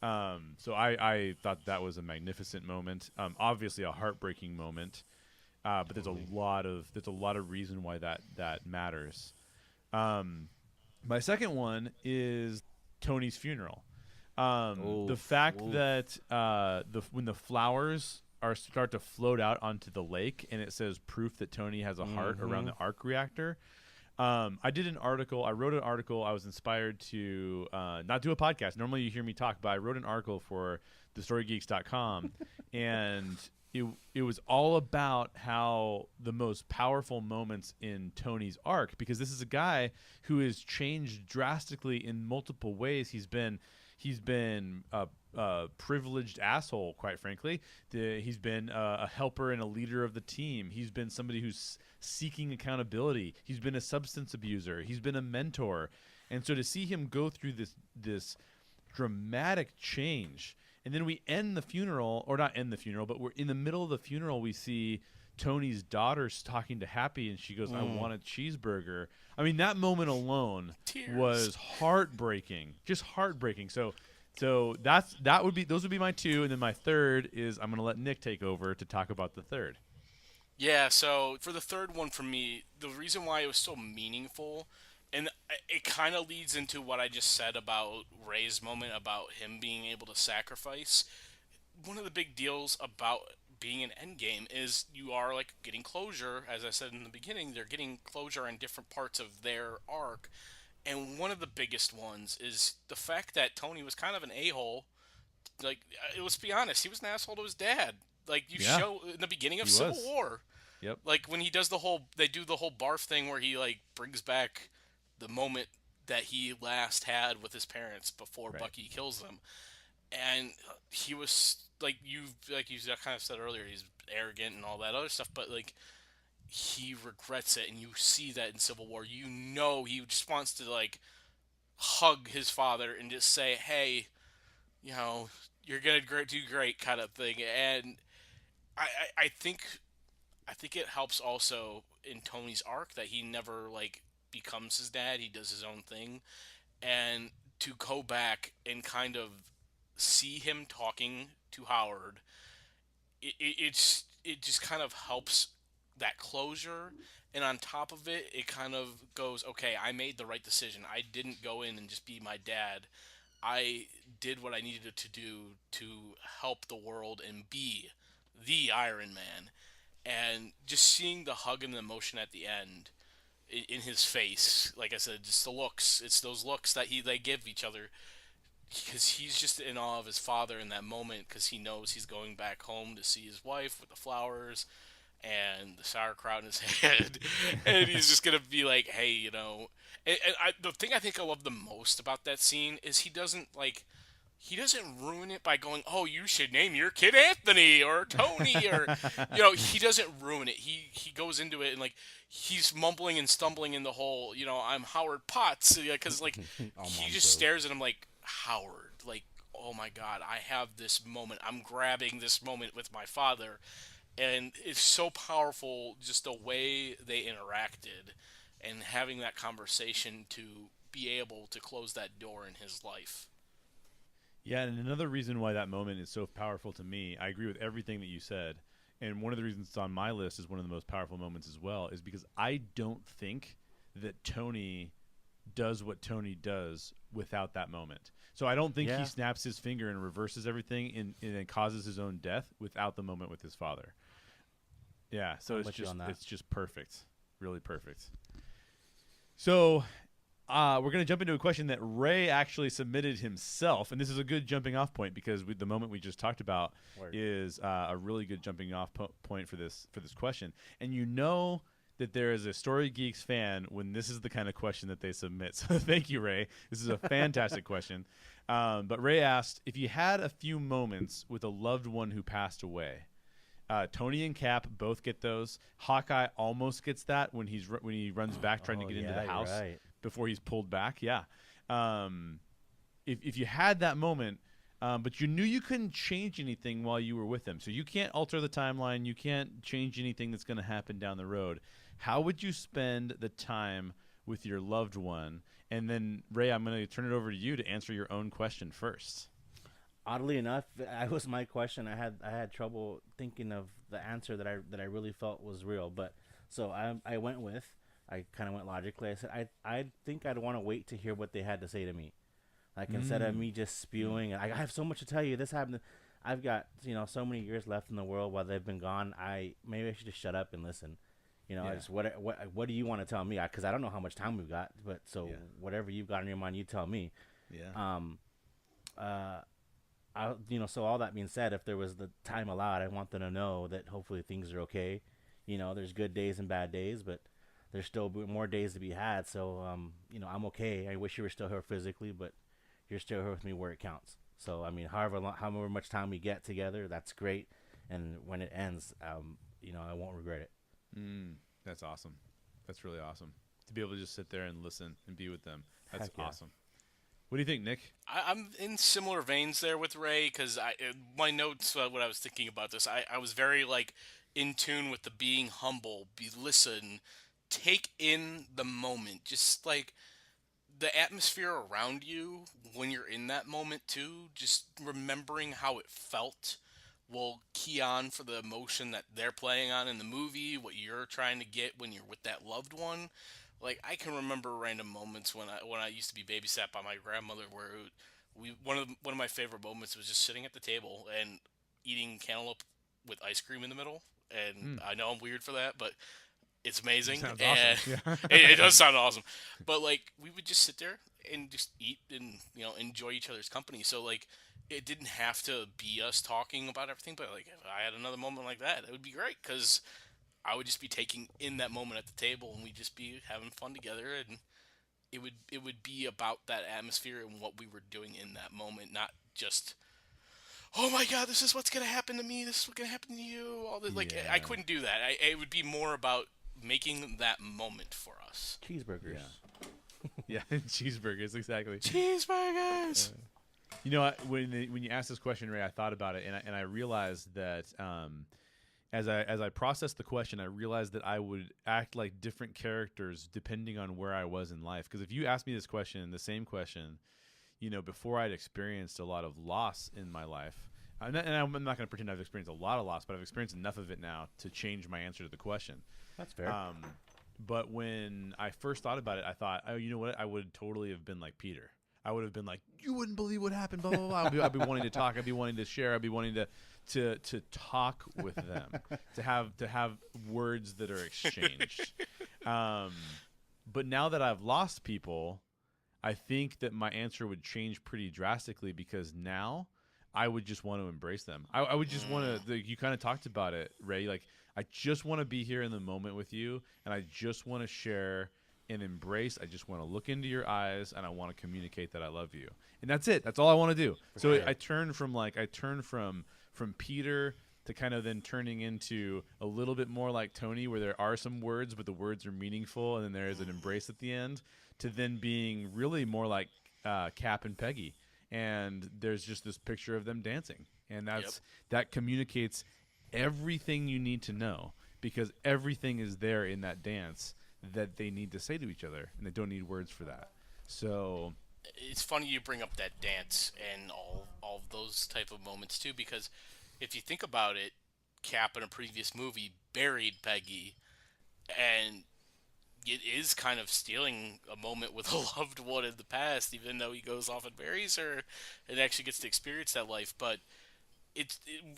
A: So I thought that was a magnificent moment. Obviously a heartbreaking moment. But there's a lot of reason why that matters. My second one is Tony's funeral. The fact that when the flowers start to float out onto the lake and it says proof that Tony has a heart around the arc reactor. I wrote an article. I was inspired to not do a podcast. Normally you hear me talk, but I wrote an article for thestorygeeks.com and it was all about how the most powerful moments in Tony's arc, because this is a guy who has changed drastically in multiple ways. He's been a privileged asshole, quite frankly. He's been a helper and a leader of the team. He's been somebody who's seeking accountability. He's been a substance abuser. He's been a mentor. And so to see him go through this dramatic change, and then we end the funeral, or not end the funeral, but we're in the middle of the funeral, we see Tony's daughter talking to Happy, and she goes, I want a cheeseburger. I mean, that moment alone was heartbreaking, just heartbreaking. So those would be my two, and then my third is I'm going to let Nick take over to talk about the third.
C: Yeah, so for the third one for me, the reason why it was so meaningful, and it kind of leads into what I just said about Ray's moment, about him being able to sacrifice. One of the big deals about being an Endgame is you are like getting closure. As I said in the beginning, they're getting closure on different parts of their arc. And one of the biggest ones is the fact that Tony was kind of an a-hole. Like, let's be honest, he was an asshole to his dad. Like, show in the beginning of Civil War.
A: Yep.
C: Like, when he does they do the whole barf thing where he, like, brings back the moment that he last had with his parents before Bucky kills them. And he was, like you kind of said earlier, he's arrogant and all that other stuff, but, like, he regrets it, and you see that in Civil War. You know he just wants to, like, hug his father and just say, hey, you know, you're going to do great kind of thing. And I think it helps also in Tony's arc that he never, like, becomes his dad. He does his own thing. And to go back and kind of see him talking to Howard, it just kind of helps that closure. And on top of it, it kind of goes, okay, I made the right decision. I didn't go in and just be my dad. I did what I needed to do to help the world and be the Iron Man. And just seeing the hug and the emotion at the end in his face, like I said, just the looks. It's those looks that they give each other, because he's just in awe of his father in that moment, because he knows he's going back home to see his wife with the flowers and the sauerkraut in his head, and he's just gonna be like, hey, you know. And the thing I think I love the most about that scene is he doesn't ruin it by going, oh, you should name your kid Anthony or Tony, or, you know, he doesn't ruin it. He goes into it and, like, he's mumbling and stumbling in the whole, you know, I'm Howard Potts, because, like, he just stares at him like, Howard, like, oh my God, I have this moment. I'm grabbing this moment with my father. And it's so powerful, just the way they interacted and having that conversation to be able to close that door in his life.
A: Yeah, and another reason why that moment is so powerful to me, I agree with everything that you said, and one of the reasons it's on my list is one of the most powerful moments as well, is because I don't think that Tony does what Tony does without that moment. So I don't think he snaps his finger and reverses everything and causes his own death without the moment with his father. Yeah, so it's just perfect. Really perfect. So we're going to jump into a question that Ray actually submitted himself, and this is a good jumping off point because the moment we just talked about is a really good jumping off point for this question. And you know that there is a Story Geeks fan when this is the kind of question that they submit. So thank you, Ray. This is a fantastic question. But Ray asked, if you had a few moments with a loved one who passed away, Tony and Cap both get those. Hawkeye almost gets that when he runs back trying to get into the house before he's pulled back. Yeah. If you had that moment, but you knew you couldn't change anything while you were with them, so you can't alter the timeline, you can't change anything that's going to happen down the road, how would you spend the time with your loved one? And then, Ray, I'm going to turn it over to you to answer your own question first.
B: Oddly enough, that was my question. I had trouble thinking of the answer that I really felt was real. But so I went with, I kind of went logically. I said I think I'd want to wait to hear what they had to say to me. Like instead of me just spewing, I have so much to tell you. This happened. I've got so many years left in the world while they've been gone. Maybe I should just shut up and listen. I just what do you want to tell me? Because I don't know how much time we've got. But whatever you've got in your mind, you tell me.
A: Yeah.
B: So all that being said, if there was the time allowed, I want them to know that hopefully things are okay. There's good days and bad days, but there's still more days to be had. So, I'm okay. I wish you were still here physically, but you're still here with me where it counts. So, I mean, however much time we get together, that's great. And when it ends, I won't regret it.
A: That's awesome. That's really awesome. To be able to just sit there and listen and be with them. That's awesome. What do you think, Nick?
C: I'm in similar veins there with Ray because my notes, when I was thinking about this, I was very in tune with the being humble, listen, take in the moment, just the atmosphere around you when you're in that moment too. Just remembering how it felt will key on for the emotion that they're playing on in the movie, what you're trying to get when you're with that loved one. I can remember random moments when I used to be babysat by my grandmother, where one of my favorite moments was just sitting at the table and eating cantaloupe with ice cream in the middle. And I know I'm weird for that, but it's amazing.
A: Sounds
C: and
A: awesome. Yeah.
C: it does sound awesome. But we would just sit there and just eat and enjoy each other's company. So it didn't have to be us talking about everything, but if I had another moment like that, it would be great because I would just be taking in that moment at the table, and we'd just be having fun together, and it would be about that atmosphere and what we were doing in that moment, not just, oh my God, this is what's gonna happen to me, this is what's gonna happen to you. All this, I couldn't do that. It would be more about making that moment for us.
B: Cheeseburgers.
A: Yeah, cheeseburgers, exactly.
C: Cheeseburgers.
A: When you asked this question, Ray, I thought about it, and I realized that. As I processed the question, I realized that I would act like different characters depending on where I was in life. Because if you asked me this question, the same question, before I'd experienced a lot of loss in my life, I'm not going to pretend I've experienced a lot of loss, but I've experienced enough of it now to change my answer to the question.
B: That's fair.
A: But when I first thought about it, I thought, oh, you know what? I would totally have been like Peter. I would have been like, you wouldn't believe what happened, blah, blah, blah. I'd be wanting to talk. I'd be wanting to share. I'd be wanting to talk with them, to have words that are exchanged. But now that I've lost people, I think that my answer would change pretty drastically because now I would just want to embrace them. I would just want to. You kind of talked about it, Ray. I just want to be here in the moment with you, and I just want to share and embrace. I just want to look into your eyes, and I want to communicate that I love you, and that's it. That's all I want to do. So I turn from Peter to kind of then turning into a little bit more like Tony, where there are some words, but the words are meaningful, and then there is an embrace at the end, to then being really more like Cap and Peggy, and there's just this picture of them dancing, and that communicates everything you need to know, because everything is there in that dance that they need to say to each other, and they don't need words for that. So
C: it's funny you bring up that dance and all of those type of moments too, because if you think about it, Cap in a previous movie buried Peggy, and it is kind of stealing a moment with a loved one in the past, even though he goes off and buries her and actually gets to experience that life. But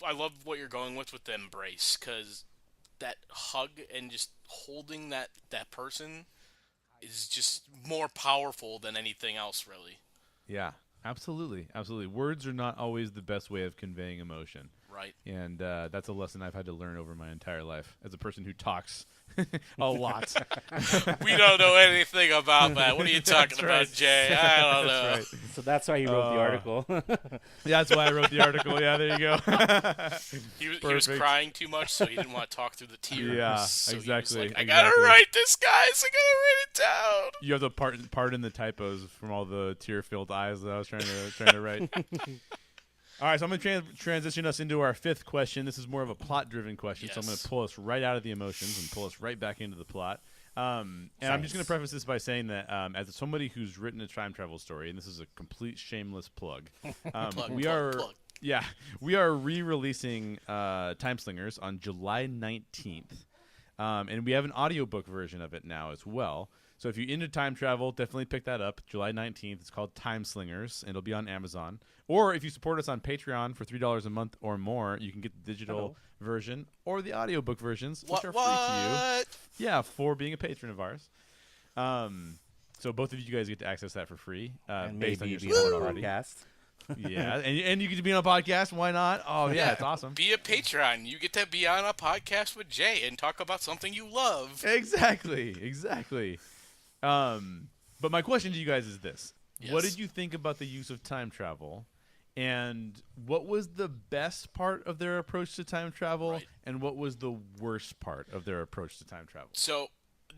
C: I love what you're going with the embrace, because that hug and just holding that person is just more powerful than anything else, really.
A: Yeah, absolutely. Absolutely. Words are not always the best way of conveying emotion.
C: Right.
A: And that's a lesson I've had to learn over my entire life as a person who talks a lot.
C: We don't know anything about that. What are you talking about,
A: right.
C: Jay? I don't know.
A: That's right.
B: So that's why he wrote the article.
A: Yeah, that's why I wrote the article. Yeah, there you go.
C: He was crying too much, so he didn't want to talk through the tears.
A: Yeah,
C: so
A: exactly.
C: He was like, I gotta write this, guys. I gotta write it down.
A: You have to pardon the typos from all the tear-filled eyes that I was trying to write. All right, so I'm going to transition us into our fifth question. This is more of a plot-driven question, so I'm going to pull us right out of the emotions and pull us right back into the plot. And I'm just going to preface this by saying that as somebody who's written a time travel story, and this is a complete shameless plug, we are re-releasing Time Slingers on July 19th, and we have an audiobook version of it now as well. So if you're into time travel, definitely pick that up. July 19th. It's called Time Slingers, and it'll be on Amazon. Or if you support us on Patreon for $3 a month or more, you can get the digital version or the audiobook versions, which are free to you. Yeah, for being a patron of ours. So both of you guys get to access that for free based on your support already.
B: Podcast.
A: Yeah, and you get to be on a podcast. Why not? Oh, yeah, it's awesome.
C: Be a Patreon. You get to be on a podcast with Jay and talk about something you love.
A: Exactly. But my question to you guys is this.
C: Yes.
A: What did you think about the use of time travel? And what was the best part of their approach to time travel?
C: Right.
A: And what was the worst part of their approach to time travel?
C: So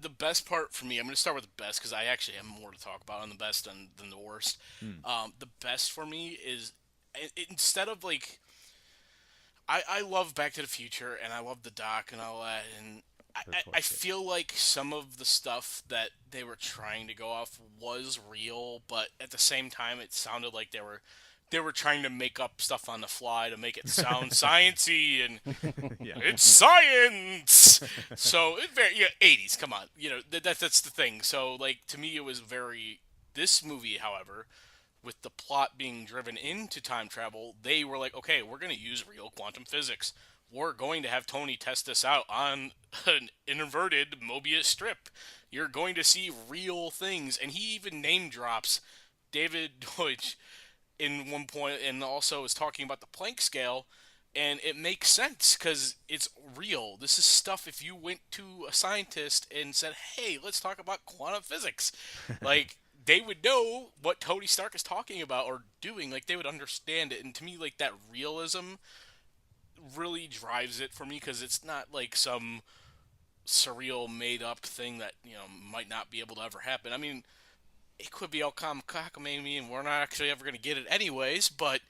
C: the best part for me, I'm going to start with the best because I actually have more to talk about on the best than the worst. The best for me is instead of like, I love Back to the Future and I love the doc and all that, and I feel like some of the stuff that they were trying to go off was real, but at the same time, it sounded like they were trying to make up stuff on the fly to make it sound sciencey and it's science. So it very 80s. Come on, that's the thing. So like to me, it was very. This movie, however, with the plot being driven into time travel, they were like, okay, we're going to use real quantum physics. We're going to have Tony test this out on an inverted Mobius strip. You're going to see real things. And he even name drops David Deutsch in one point and also is talking about the Planck scale. And it makes sense because it's real. This is stuff if you went to a scientist and said, hey, let's talk about quantum physics. Like, they would know what Tony Stark is talking about or doing. Like, they would understand it. And to me, like, that realism really drives it for me because it's not like some surreal made-up thing that might not be able to ever happen. I mean, it could be all cockamamie and we're not actually ever going to get it anyways, but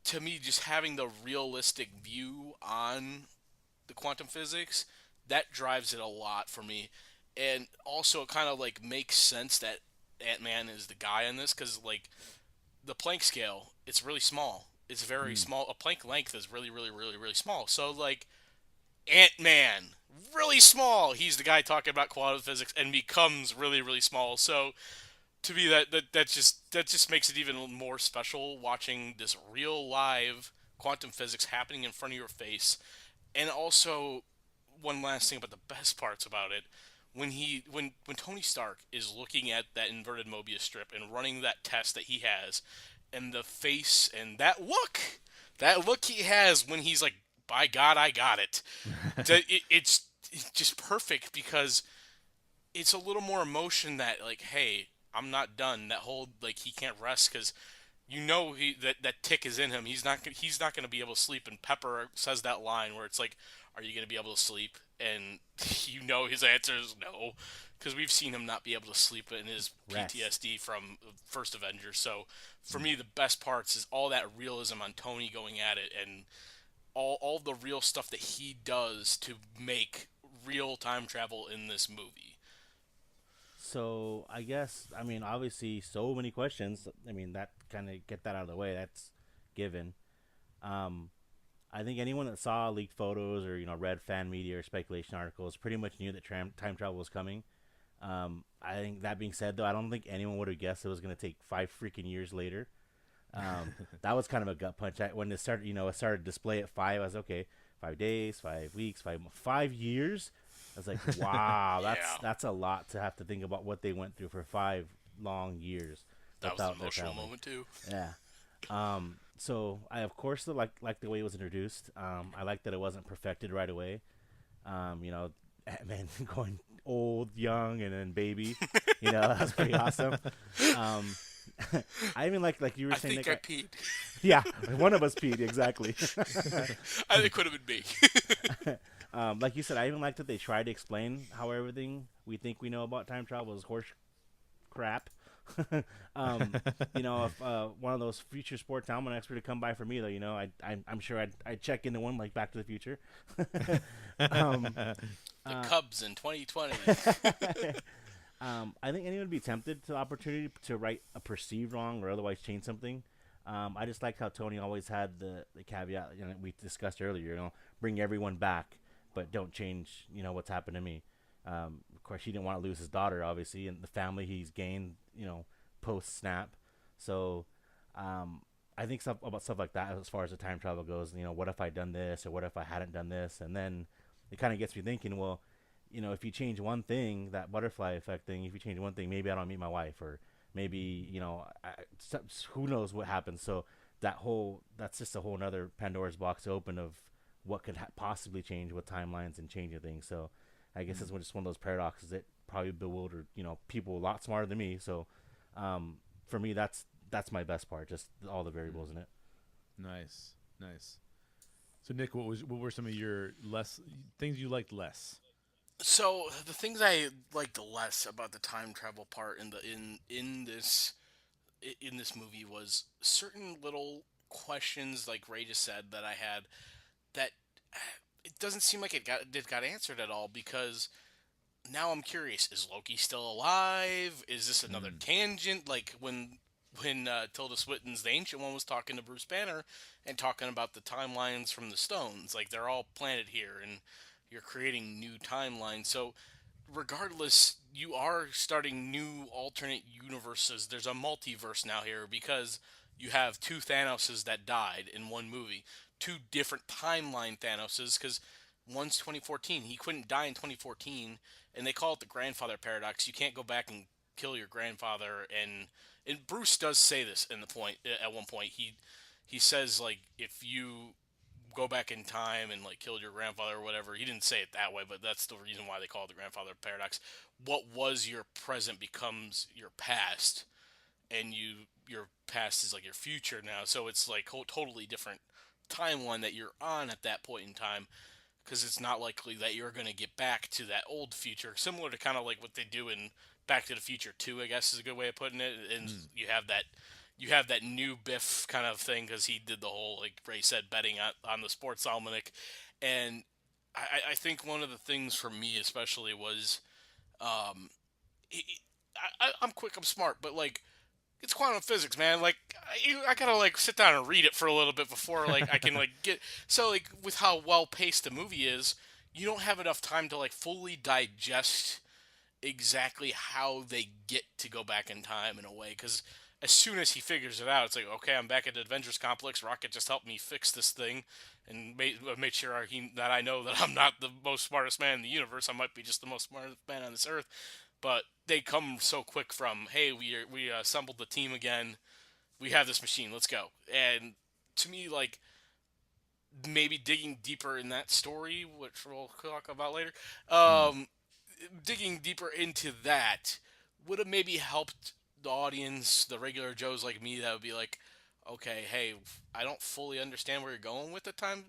C: to me, just having the realistic view on the quantum physics, that drives it a lot for me. And also it kind of like makes sense that Ant-Man is the guy in this because like the Planck scale, it's really small. It's very small. A Planck length is really, really, really, really small. So, like, Ant-Man, really small. He's the guy talking about quantum physics and becomes really, really small. So, to me, that just makes it even more special watching this real live quantum physics happening in front of your face. And also, one last thing about the best parts about it, when Tony Stark is looking at that inverted Mobius strip and running that test that he has. And the face and that look he has when he's like, by God, I got it. It's just perfect because it's a little more emotion that like, hey, I'm not done. That whole like he can't rest because that tick is in him. He's not going to be able to sleep. And Pepper says that line where it's like, are you going to be able to sleep? And his answer is no. Because we've seen him not be able to sleep in his PTSD from first Avengers. So, for me, the best parts is all that realism on Tony going at it and all the real stuff that he does to make real time travel in this movie.
B: So, I guess, obviously, so many questions. That kind of get that out of the way. That's given. I think anyone that saw leaked photos or, read fan media or speculation articles pretty much knew that time travel was coming. I think that being said, though, I don't think anyone would have guessed it was going to take 5 freaking years later. That was kind of a gut punch. When it started, it started to display at 5. I was okay. 5 days, 5 weeks, 5 years. I was like, wow,
C: Yeah.
B: that's a lot to have to think about what they went through for 5 long years
C: That was an
B: without their
C: emotional
B: family.
C: moment too.
B: Yeah. So I of course like the way it was introduced. I like that it wasn't perfected right away. You know, Ant-Man going old, young, and then baby. You know, that's pretty awesome. Um, I even like you were
C: I
B: saying,
C: think
B: Nick.
C: I peed.
B: Yeah, one of us peed exactly.
C: I think it could have been me.
B: Like you said, I even like that they tried to explain how everything we think we know about time travel is horse crap. You know, if one of those future sports almanacs were to come by for me, though, you know, I'm sure I'd check into one like Back to the Future. um,
C: The Cubs in 2020.
B: I think anyone would be tempted to the opportunity to right a perceived wrong or otherwise change something. I just like how Tony always had the caveat, you know, we discussed earlier, you know, bring everyone back, but don't change, you know, what's happened to me. Of course, he didn't want to lose his daughter, obviously, and the family he's gained, you know, post snap. So, I think about stuff like that as far as the time travel goes. You know, what if I done this, or what if I hadn't done this? And then it kind of gets me thinking. Well, you know, if you change one thing, that butterfly effect thing. If you change one thing, maybe I don't meet my wife, or maybe you know, who knows what happens. So that's just a whole another Pandora's box to open of what could possibly change with timelines and changing things. So I guess it's just one of those paradoxes that probably bewildered, you know, people a lot smarter than me. So for me, that's my best part, just all the variables in it.
A: Nice, nice. So Nick, what were some of your less things you liked less?
C: So the things I liked less about the time travel part in this movie was certain little questions, like Ray just said, that I had that it doesn't seem like it got answered at all, because now I'm curious: is Loki still alive? Is this another tangent? Like when Tilda Swinton's the Ancient One was talking to Bruce Banner and talking about the timelines from the stones, like they're all planted here, and you're creating new timelines. So regardless, you are starting new alternate universes. There's a multiverse now here because you have two Thanoses that died in one movie, two different timeline Thanoses, because one's 2014. He couldn't die in 2014, and they call it the grandfather paradox. You can't go back and kill your grandfather, and Bruce does say this in the point at one point. He says, like, if you go back in time and like killed your grandfather or whatever. He didn't say it that way, but that's the reason why they call it the grandfather paradox. What was your present becomes your past, and your past is like your future now. So it's like totally different timeline that you're on at that point in time, because it's not likely that you're going to get back to that old future. Similar to kind of like what they do in Back to the Future 2, I guess is a good way of putting it. And you have that new Biff kind of thing, because he did the whole, like Ray said, betting on the sports almanac. And I think one of the things for me especially was, um, I'm quick, I'm smart, but like it's quantum physics, man. Like I gotta like sit down and read it for a little bit before like I can like get. So like with how well paced the movie is, you don't have enough time to like fully digest exactly how they get to go back in time in a way, because as soon as he figures it out, it's like, okay, I'm back at the Avengers complex. Rocket just helped me fix this thing and made sure that I know that I'm not the most smartest man in the universe. I might be just the most smartest man on this earth. But they come so quick from, hey, we assembled the team again. We have this machine. Let's go. And to me, like, maybe digging deeper in that story, which we'll talk about later, digging deeper into that would have maybe helped the audience, the regular Joes like me, that would be like, okay, hey, I don't fully understand where you're going with the time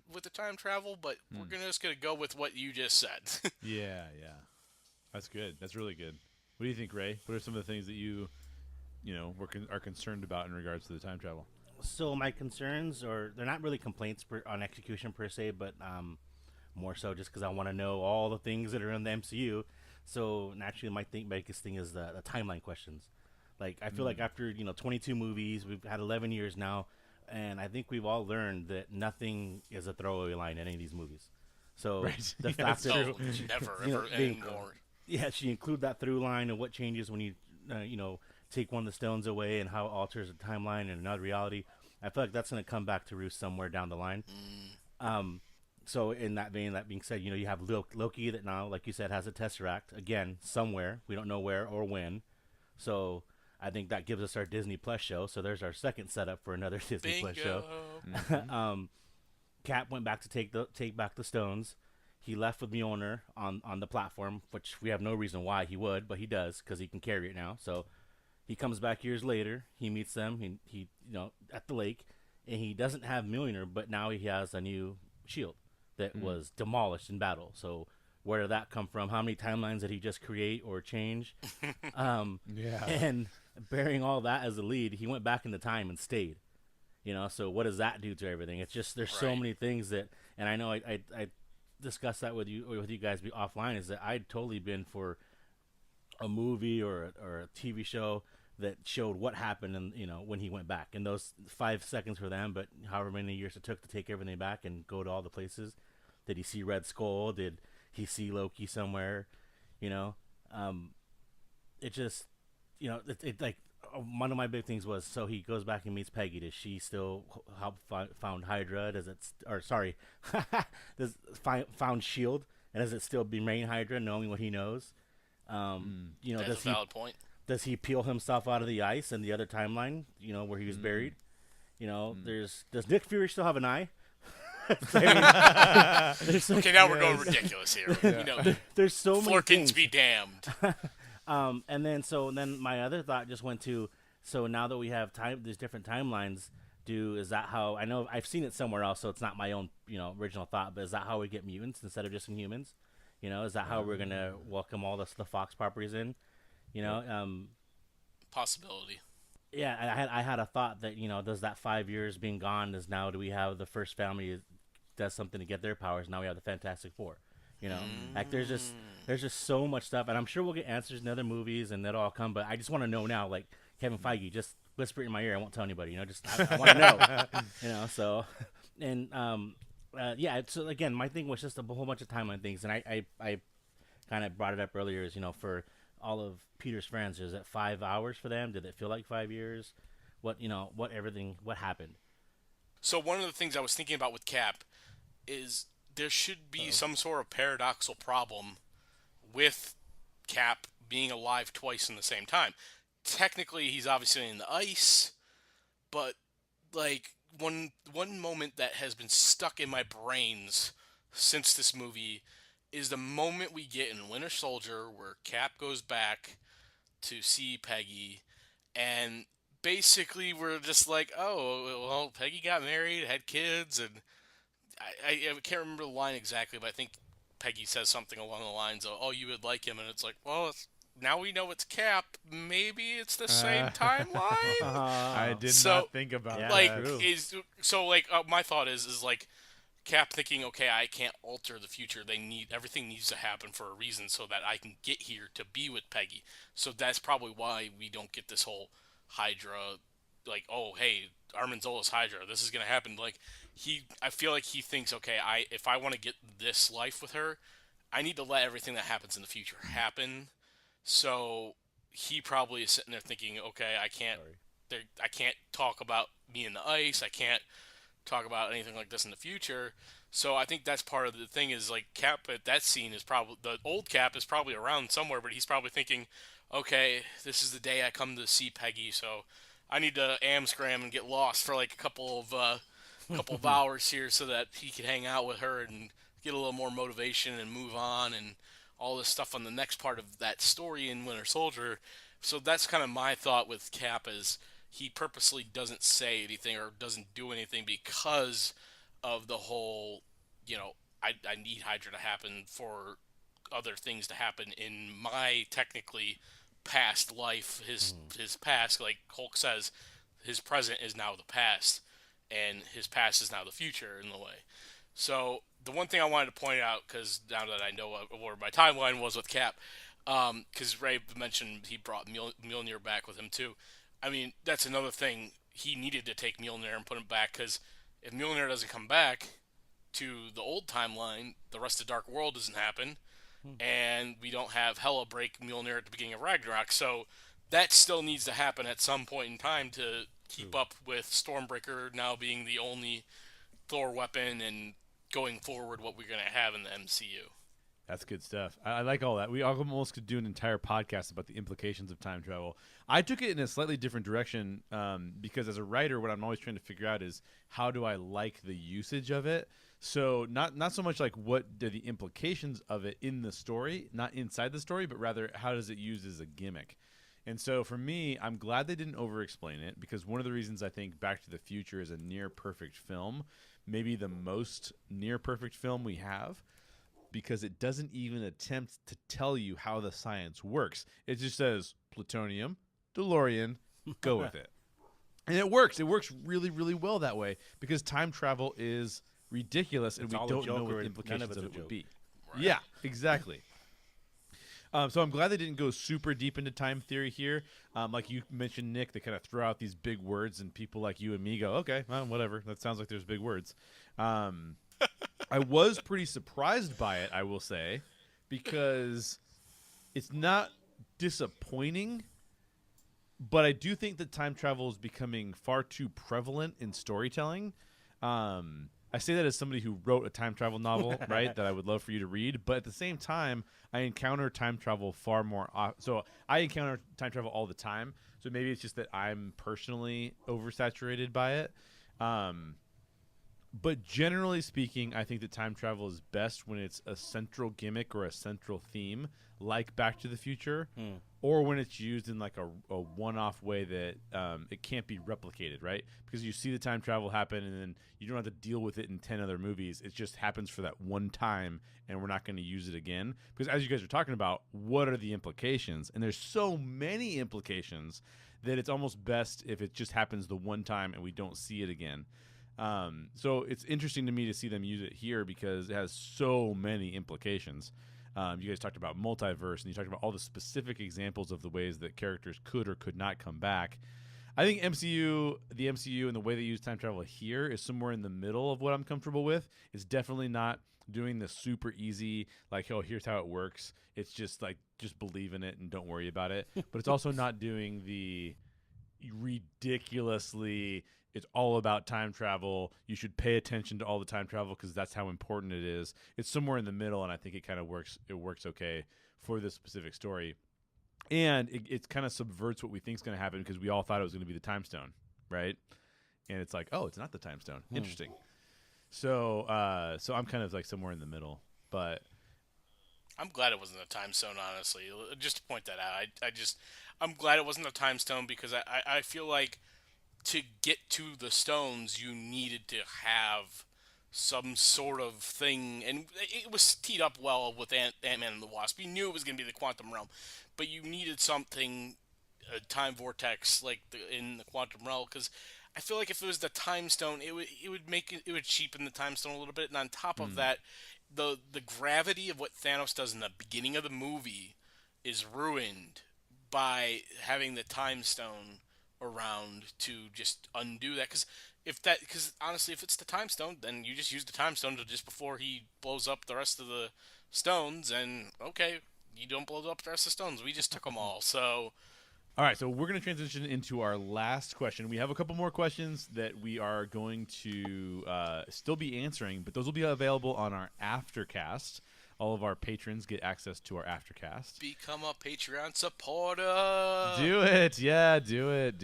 C: travel, but we're just gonna go with what you just said.
A: Yeah, yeah. That's good. That's really good. What do you think, Ray? What are some of the things that are concerned about in regards to the time travel?
B: So my concerns, or they're not really complaints on execution per se, but more so just because I want to know all the things that are in the MCU. So naturally, my biggest thing is the timeline questions. Like I feel like after 22 movies, we've had 11 years now, and I think we've all learned that nothing is a throwaway line in any of these movies. So
A: Right.
B: the
A: Yeah,
B: fact that
C: No, never ever anymore.
B: yeah, she include that through line of what changes when you take one of the stones away and how it alters the timeline and another reality. I feel like that's going to come back to roost somewhere down the line. So in that vein, that being said, you have Loki that now, like you said, has a Tesseract again somewhere. We don't know where or when. So I think that gives us our Disney Plus show. So there's our second setup for another Disney Plus show. Cap went back to take back the stones. He left with Mjolnir on the platform, which we have no reason why he would, but he does because he can carry it now. So he comes back years later. He meets them. He at the lake, and he doesn't have Mjolnir, but now he has a new shield that was demolished in battle. So where did that come from? How many timelines did he just create or change? And bearing all that as a lead, he went back into time and stayed. So what does that do to everything? It's just there's so many things that, and I know I discussed that with you guys offline, is that I'd totally been for a movie or a TV show that showed what happened and when he went back, and those 5 seconds for them, but however many years it took to take everything back and go to all the places. Did he see Red Skull? Did he see Loki somewhere? It just it like one of my big things was, so he goes back and meets Peggy. Does she still help found Hydra? Does found Shield, and does it still remain Hydra, knowing what he knows?
C: That's a valid point.
B: Does he peel himself out of the ice in the other timeline? Where he was buried. Does Nick Fury still have an eye?
C: Okay, now we're going ridiculous here.
B: There's so many things.
C: Flurkins be damned.
B: And then my other thought just went to, so now that we have these different timelines, is that how, I know I've seen it somewhere else, so it's not my own original thought, but is that how we get mutants instead of just Inhumans? Is that how we're gonna welcome all the Fox properties in?
C: Possibility.
B: Yeah, I had a thought that does that 5 years being gone, do we have the first family that does something to get their powers? Now we have the Fantastic Four. Like there's just so much stuff, and I'm sure we'll get answers in other movies, and that'll all come. But I just want to know now, like Kevin Feige, just whisper it in my ear. I won't tell anybody. Just I want to know. So, and So again, my thing was just a whole bunch of timeline things, and I kind of brought it up earlier. Is for all of Peter's friends, is it 5 hours for them? Did it feel like 5 years? What happened?
C: So one of the things I was thinking about with Cap is there should be some sort of paradoxical problem with Cap being alive twice in the same time. Technically, he's obviously in the ice, but like one moment that has been stuck in my brains since this movie is the moment we get in Winter Soldier where Cap goes back to see Peggy, and basically we're just like, oh, well, Peggy got married, had kids, and I can't remember the line exactly, but I think Peggy says something along the lines of, oh, you would like him, and it's like, well, now we know it's Cap. Maybe it's the same timeline.
A: I did not think about that.
C: My thought is like Cap thinking, okay, I can't alter the future. Everything needs to happen for a reason so that I can get here to be with Peggy. So that's probably why we don't get this whole Hydra, like, oh, hey, Armin Zola's Hydra. This is gonna happen. Like I feel like he thinks, okay, if I want to get this life with her, I need to let everything that happens in the future happen. So he probably is sitting there thinking, okay, I can't talk about me in the ice. I can't talk about anything like this in the future. So I think that's part of the thing is like Cap at that scene is probably, the old Cap is probably around somewhere, but he's probably thinking, okay, this is the day I come to see Peggy, so I need to scram and get lost for like a couple of hours here so that he can hang out with her and get a little more motivation and move on and all this stuff on the next part of that story in Winter Soldier. So that's kind of my thought with Cap, is he purposely doesn't say anything or doesn't do anything because of the whole, I need Hydra to happen for other things to happen in my technically past life. His past, like Hulk says, his present is now the past, and his past is now the future in the way. So the one thing I wanted to point out, because now that I know where my timeline was with Cap, because Ray mentioned he brought Mjolnir back with him too. I mean, that's another thing. He needed to take Mjolnir and put him back, because if Mjolnir doesn't come back to the old timeline, the rest of Dark World doesn't happen, and we don't have Hela break Mjolnir at the beginning of Ragnarok. So that still needs to happen at some point in time to keep up with Stormbreaker now being the only Thor weapon and going forward what we're going to have in the MCU.
A: That's good stuff. I like all that. We almost could do an entire podcast about the implications of time travel. I took it in a slightly different direction because as a writer, what I'm always trying to figure out is how do I like the usage of it? So not so much like what are the implications of it in the story, not inside the story, but rather how does it use as a gimmick? And so for me, I'm glad they didn't over-explain it because one of the reasons I think Back to the Future is a near-perfect film, maybe the most near-perfect film we have, because it doesn't even attempt to tell you how the science works. It just says plutonium, DeLorean, go with it. And it works. It works really, really well that way because time travel is ridiculous and we don't know what the implications of it would be. Right. Yeah, exactly. So I'm glad they didn't go super deep into time theory here. Like you mentioned, Nick, they kind of throw out these big words and people like you and me go, okay, well, whatever. That sounds like there's big words. I was pretty surprised by it, I will say, because it's not disappointing, but I do think that time travel is becoming far too prevalent in storytelling. I say that as somebody who wrote a time travel novel, right, that I would love for you to read, but at the same time, I encounter time travel far more so I encounter time travel all the time, so maybe it's just that I'm personally oversaturated by it. But generally speaking, I think that time travel is best when it's a central gimmick or a central theme, like Back to the Future, or when it's used in like a one-off way that it can't be replicated, right? Because you see the time travel happen, and then you don't have to deal with it in 10 other movies. It just happens for that one time, and we're not going to use it again. Because as you guys are talking about, what are the implications? And there's so many implications that it's almost best if it just happens the one time and we don't see it again. So it's interesting to me to see them use it here because it has so many implications. You guys talked about multiverse and you talked about all the specific examples of the ways that characters could or could not come back. I think the MCU and the way they use time travel here is somewhere in the middle of what I'm comfortable with. It's definitely not doing the super easy, like, oh, here's how it works. It's just like, just believe in it and don't worry about it. But it's also not doing the ridiculously, it's all about time travel. You should pay attention to all the time travel because that's how important it is. It's somewhere in the middle, and I think it kind of works. It works okay for this specific story, and it kind of subverts what we think is going to happen because we all thought it was going to be the time stone, right? And it's like, oh, it's not the time stone. Interesting. So I'm kind of like somewhere in the middle, but
C: I'm glad it wasn't a time stone. Honestly, just to point that out, I'm glad it wasn't a time stone because I feel like to get to the stones, you needed to have some sort of thing, and it was teed up well with Ant-Man and the Wasp. You knew it was going to be the quantum realm, but you needed something, a time vortex like in the quantum realm, because I feel like if it was the time stone, it would cheapen the time stone a little bit, and on top of that, the gravity of what Thanos does in the beginning of the movie is ruined by having the time stone around to just undo that. Because honestly, if it's the time stone, then you just use the time stone to just before he blows up the rest of the stones, and okay, you don't blow up the rest of the stones. We just took them all. So,
A: all right. So we're going to transition into our last question. We have a couple more questions that we are going to still be answering, but those will be available on our AFTERCAST. All of our patrons get access to our AFTERCAST.
C: Become a Patreon supporter.
A: Do it. Yeah, do it.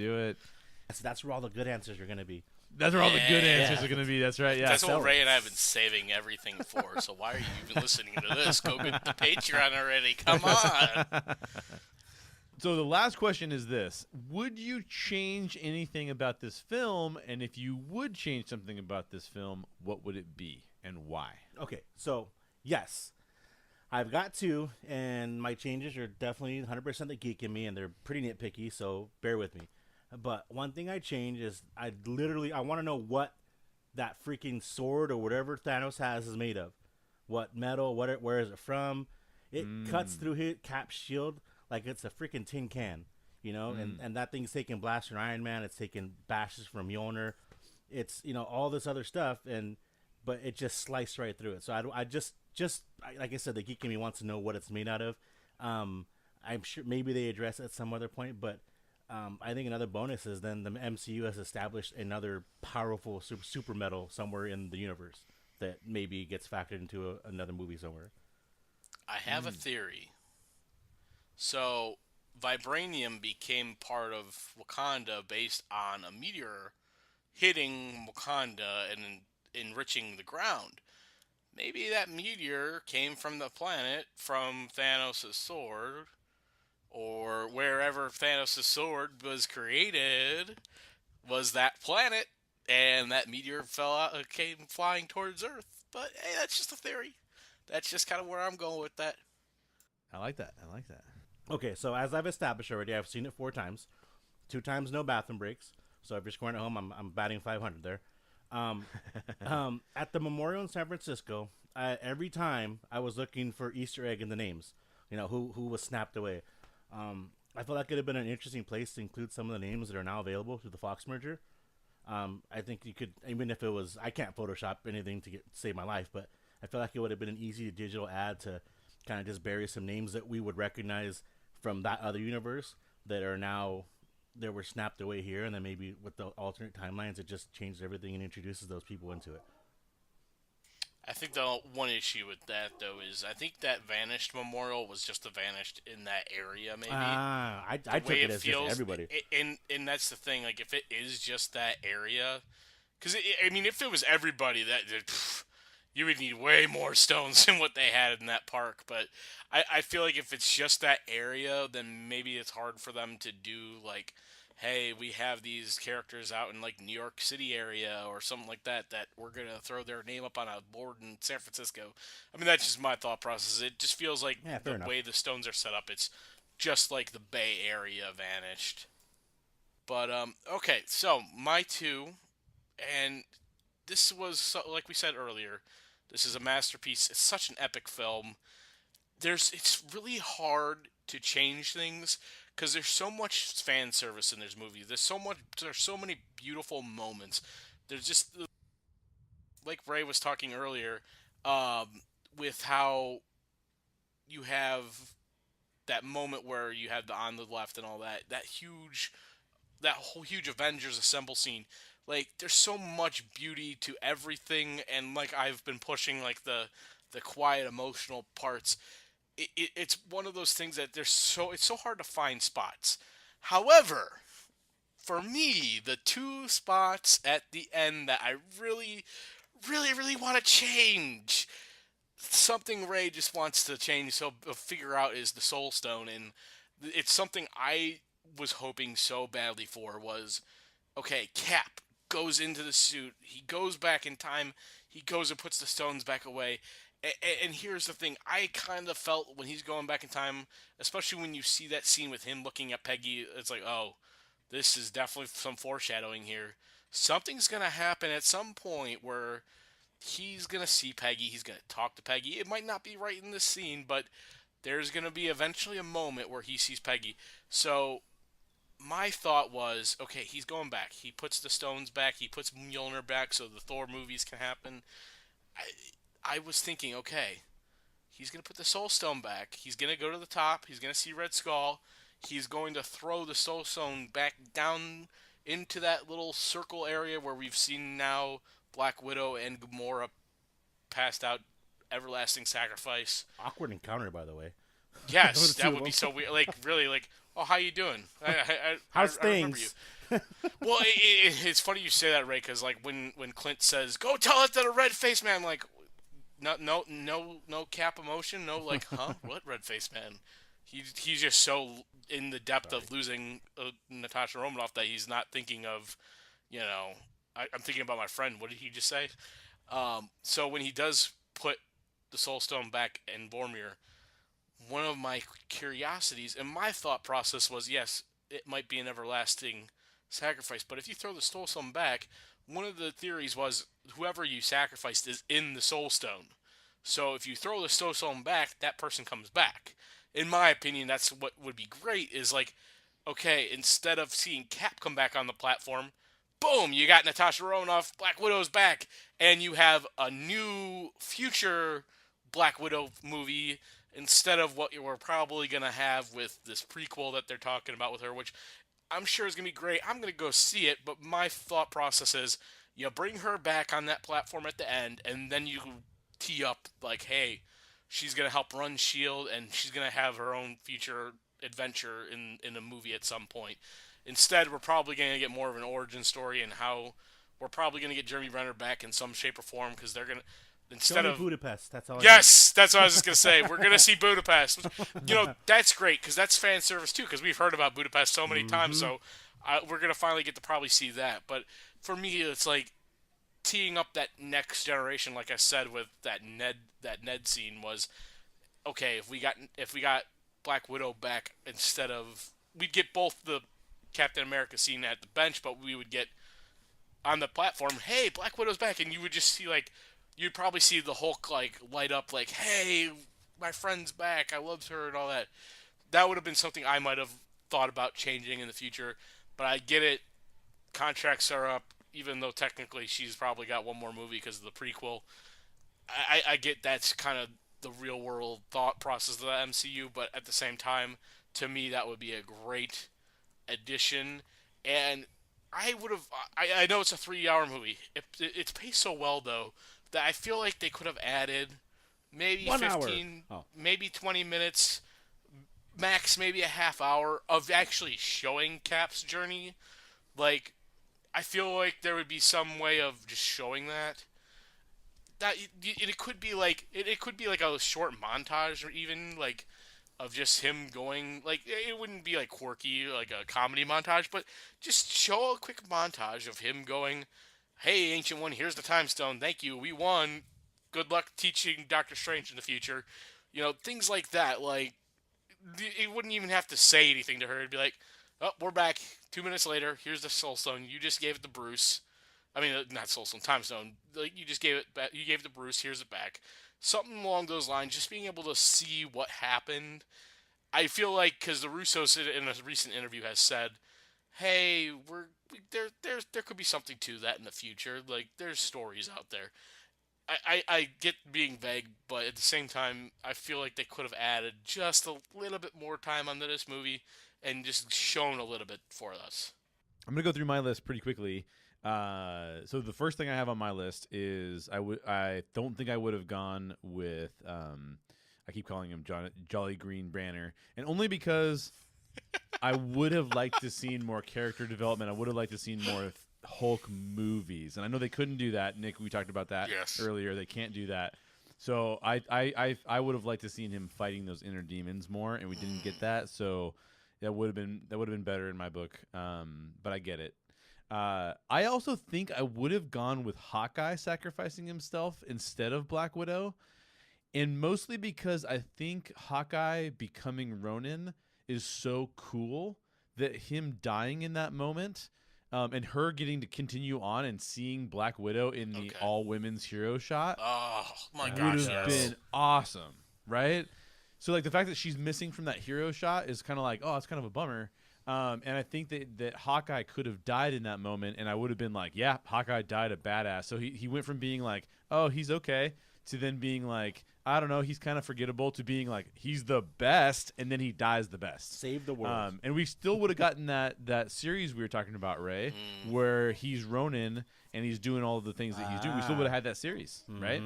B: That's where all the good answers are going to be.
A: That's where all the good answers are going to be. That's right. Yeah.
C: That's what Ray and I have been saving everything for. So why are you even listening to this? Go get the Patreon already. Come on.
A: So the last question is this. Would you change anything about this film? And if you would change something about this film, what would it be and why?
B: Okay, so yes. I've got two, and my changes are definitely 100% the geek in me, and they're pretty nitpicky, so bear with me. But one thing I change is I want to know what that freaking sword or whatever Thanos has is made of. What metal, where is it from? It cuts through Cap's shield like it's a freaking tin can, you know? And that thing's taking blasts from Iron Man. It's taking bashes from Mjolnir. It's, all this other stuff, but it just sliced right through it. So I just like I said, the geek in me wants to know what it's made out of. I'm sure maybe they address it at some other point, but I think another bonus is then the MCU has established another powerful super metal somewhere in the universe. that maybe gets factored into another movie somewhere.
C: I have a theory. So, vibranium became part of Wakanda based on a meteor hitting Wakanda and enriching the ground. Maybe that meteor came from the planet from Thanos' sword, or wherever Thanos' sword was created was that planet, and that meteor fell out, came flying towards Earth. But hey, that's just a theory. That's just kind of where I'm going with that.
A: I like that. I like that.
B: Okay, so as I've established already, I've seen it 4 times. 2 times no bathroom breaks. So if you're scoring at home, I'm batting 500 there. At the memorial in San Francisco, every time I was looking for Easter egg in the names, who was snapped away. I felt like it would have been an interesting place to include some of the names that are now available through the Fox merger. I think you could, even if it was, I can't Photoshop anything to save my life, but I feel like it would have been an easy digital ad to kind of just bury some names that we would recognize from that other universe that are now, that were snapped away here, and then maybe with the alternate timelines, it just changed everything and introduces those people into it.
C: I think the one issue with that, though, is I think that Vanished Memorial was just the Vanished in that area, maybe.
B: I took it as just everybody.
C: And that's the thing, like, if it is just that area, because, I mean, if it was everybody, you would need way more stones than what they had in that park, but I feel like if it's just that area, then maybe it's hard for them to do, like, hey, we have these characters out in, like, New York City area or something like that we're going to throw their name up on a board in San Francisco. I mean, that's just my thought process. It just feels like the way the stones are set up, it's just like the Bay Area Vanished. But, okay, so my 2, and this was, like we said earlier, this is a masterpiece. It's such an epic film. It's really hard to change things because there's so much fan service in this movie. There's so many beautiful moments. There's just, like Ray was talking earlier, with how you have that moment where you have the on the left and all that whole huge Avengers Assemble scene. Like, there's so much beauty to everything, and like I've been pushing, like the quiet emotional parts. It's one of those things that it's so hard to find spots. However, for me, the 2 spots at the end that I really, really, really want to change, something Ray just wants to change, so figure out, is the Soul Stone, and it's something I was hoping so badly for. Was, okay, Cap goes into the suit, he goes back in time, he goes and puts the stones back away. And here's the thing, I kind of felt when he's going back in time, especially when you see that scene with him looking at Peggy, it's like, oh, this is definitely some foreshadowing here. Something's going to happen at some point where he's going to see Peggy, he's going to talk to Peggy. It might not be right in this scene, but there's going to be eventually a moment where he sees Peggy. So my thought was, okay, he's going back. He puts the stones back, he puts Mjolnir back so the Thor movies can happen. I was thinking, okay, he's going to put the Soul Stone back. He's going to go to the top. He's going to see Red Skull. He's going to throw the Soul Stone back down into that little circle area where we've seen now Black Widow and Gamora passed out, everlasting sacrifice.
B: Awkward encounter, by the way.
C: Yes, that would be so weird. Like, really, like, oh, how you doing?
B: How's
C: I remember you.
B: things?
C: Well, it's funny you say that, Ray, because, like, when Clint says, go tell it to the red-faced man, I'm like, no Cap emotion, no, like, huh? What red-faced man? He's just so in the depth of losing Natasha Romanoff that he's not thinking of, I'm thinking about my friend. What did he just say? So when he does put the Soul Stone back in Vormir, one of my curiosities and my thought process was, yes, it might be an everlasting sacrifice, but if you throw the Soul Stone back, one of the theories was whoever you sacrificed is in the Soul Stone. So if you throw the Soul Stone back, that person comes back. In my opinion, that's what would be great, is like, okay, instead of seeing Cap come back on the platform, boom, you got Natasha Romanoff, Black Widow's back, and you have a new future Black Widow movie instead of what we're probably going to have with this prequel that they're talking about with her, which I'm sure is going to be great. I'm going to go see it, but my thought process is, You bring her back on that platform at the end, and then you tee up like, hey, she's gonna help run Shield, and she's gonna have her own future adventure in a movie at some point. Instead, we're probably gonna get more of an origin story and how we're probably gonna get Jeremy Renner back in some shape or form because they're gonna
B: Show
C: instead
B: me
C: of
B: Budapest. That's all.
C: yes, that's what I was just gonna say. We're gonna see Budapest. That's great because that's fan service too. Because we've heard about Budapest so many times, so we're gonna finally get to probably see that. But for me, it's like teeing up that next generation. Like I said with that Ned scene was okay. If we got Black Widow back instead of we'd get both the Captain America scene at the bench, but we would get on the platform. Hey, Black Widow's back, and you would just see like you'd probably see the Hulk like light up like, hey, my friend's back. I loved her and all that. That would have been something I might have thought about changing in the future. But I get it. Contracts are up, even though technically she's probably got one more movie because of the prequel. I get that's kind of the real world thought process of the MCU, but at the same time, to me, that would be a great addition. And I would have. I know it's a 3-hour movie. It's paced so well though that I feel like they could have added maybe 15, maybe 20 minutes, max maybe a half hour of actually showing Cap's journey. Like, I feel like there would be some way of just showing that. That it could be like it could be like a short montage or even like of just him going like it wouldn't be like quirky like a comedy montage, but just show a quick montage of him going, "Hey, Ancient One, here's the Time Stone. Thank you, we won. Good luck teaching Doctor Strange in the future." Things like that. Like it wouldn't even have to say anything to her. It'd be like, "Oh, we're back. 2 minutes later. Here's the Soul Stone. You just gave it to Bruce. I mean, not Soul Stone, Time Stone. Like you just gave it back. You gave it to Bruce. Here's it back." Something along those lines. Just being able to see what happened. I feel like because the Russos in a recent interview has said, "Hey, there could be something to that in the future. Like there's stories out there." I get being vague, but at the same time, I feel like they could have added just a little bit more time onto this movie and just shown a little bit for us.
A: I'm gonna go through my list pretty quickly. So the first thing I have on my list is I don't think I would have gone with I keep calling him Jolly Green Banner, and only because I would have liked to seen more character development. I would have liked to seen more Hulk movies, and I know they couldn't do that. Nick, we talked about that earlier. They can't do that. So I would have liked to seen him fighting those inner demons more, and we didn't get that. So that would have been better in my book. But I get it. I also think I would have gone with Hawkeye sacrificing himself instead of Black Widow, and mostly because I think Hawkeye becoming Ronin is so cool that him dying in that moment. And her getting to continue on and seeing Black Widow in the all-women's hero shot
C: would
A: have been awesome, right? So, like, the fact that she's missing from that hero shot is kind of like, oh, it's kind of a bummer. And I think that Hawkeye could have died in that moment, and I would have been like, yeah, Hawkeye died a badass. So he went from being like, oh, he's okay, to then being like, I don't know, he's kind of forgettable, to being like, he's the best, and then he dies the best.
B: Save the world.
A: And we still would have gotten that series we were talking about, Ray, where he's Ronin and he's doing all of the things that he's doing. We still would have had that series, right?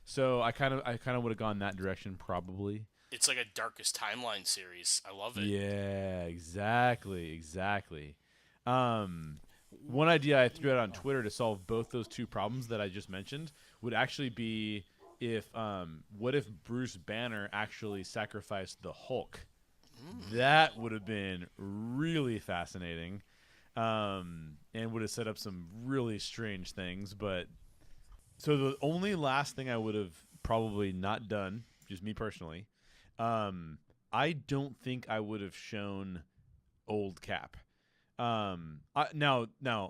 A: So I kind of would have gone that direction probably.
C: It's like a Darkest Timeline series. I love it.
A: Yeah, exactly. One idea I threw out on Twitter to solve both those two problems that I just mentioned would actually be what if Bruce Banner actually sacrificed the Hulk? That would have been really fascinating, and would have set up some really strange things. But so the only last thing I would have probably not done, just me personally, I don't think I would have shown old Cap. Now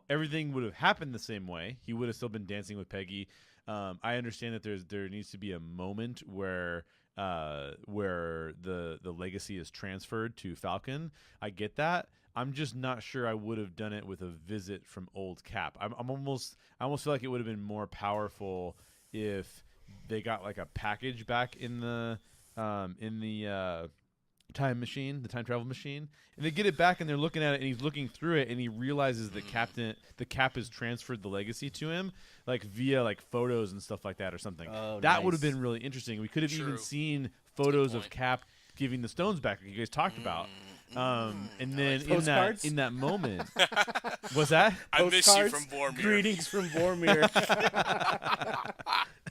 A: everything would have happened the same way. He would have still been dancing with Peggy. I understand that there needs to be a moment where the legacy is transferred to Falcon. I get that. I'm just not sure I would have done it with a visit from old Cap. I almost feel like it would have been more powerful if they got like a package back in the time machine, the time travel machine, and they get it back, and they're looking at it, and he's looking through it, and he realizes that the Cap has transferred the legacy to him, like via like photos and stuff like that or something.
B: Oh,
A: that
B: nice.
A: would have been really interesting. We could have even
C: True.
A: seen photos of Cap giving the stones back, like you guys talked about. And then in that moment, what's that?
C: I miss you
B: Postcards?
C: from Boromir.
B: Greetings from Boromir.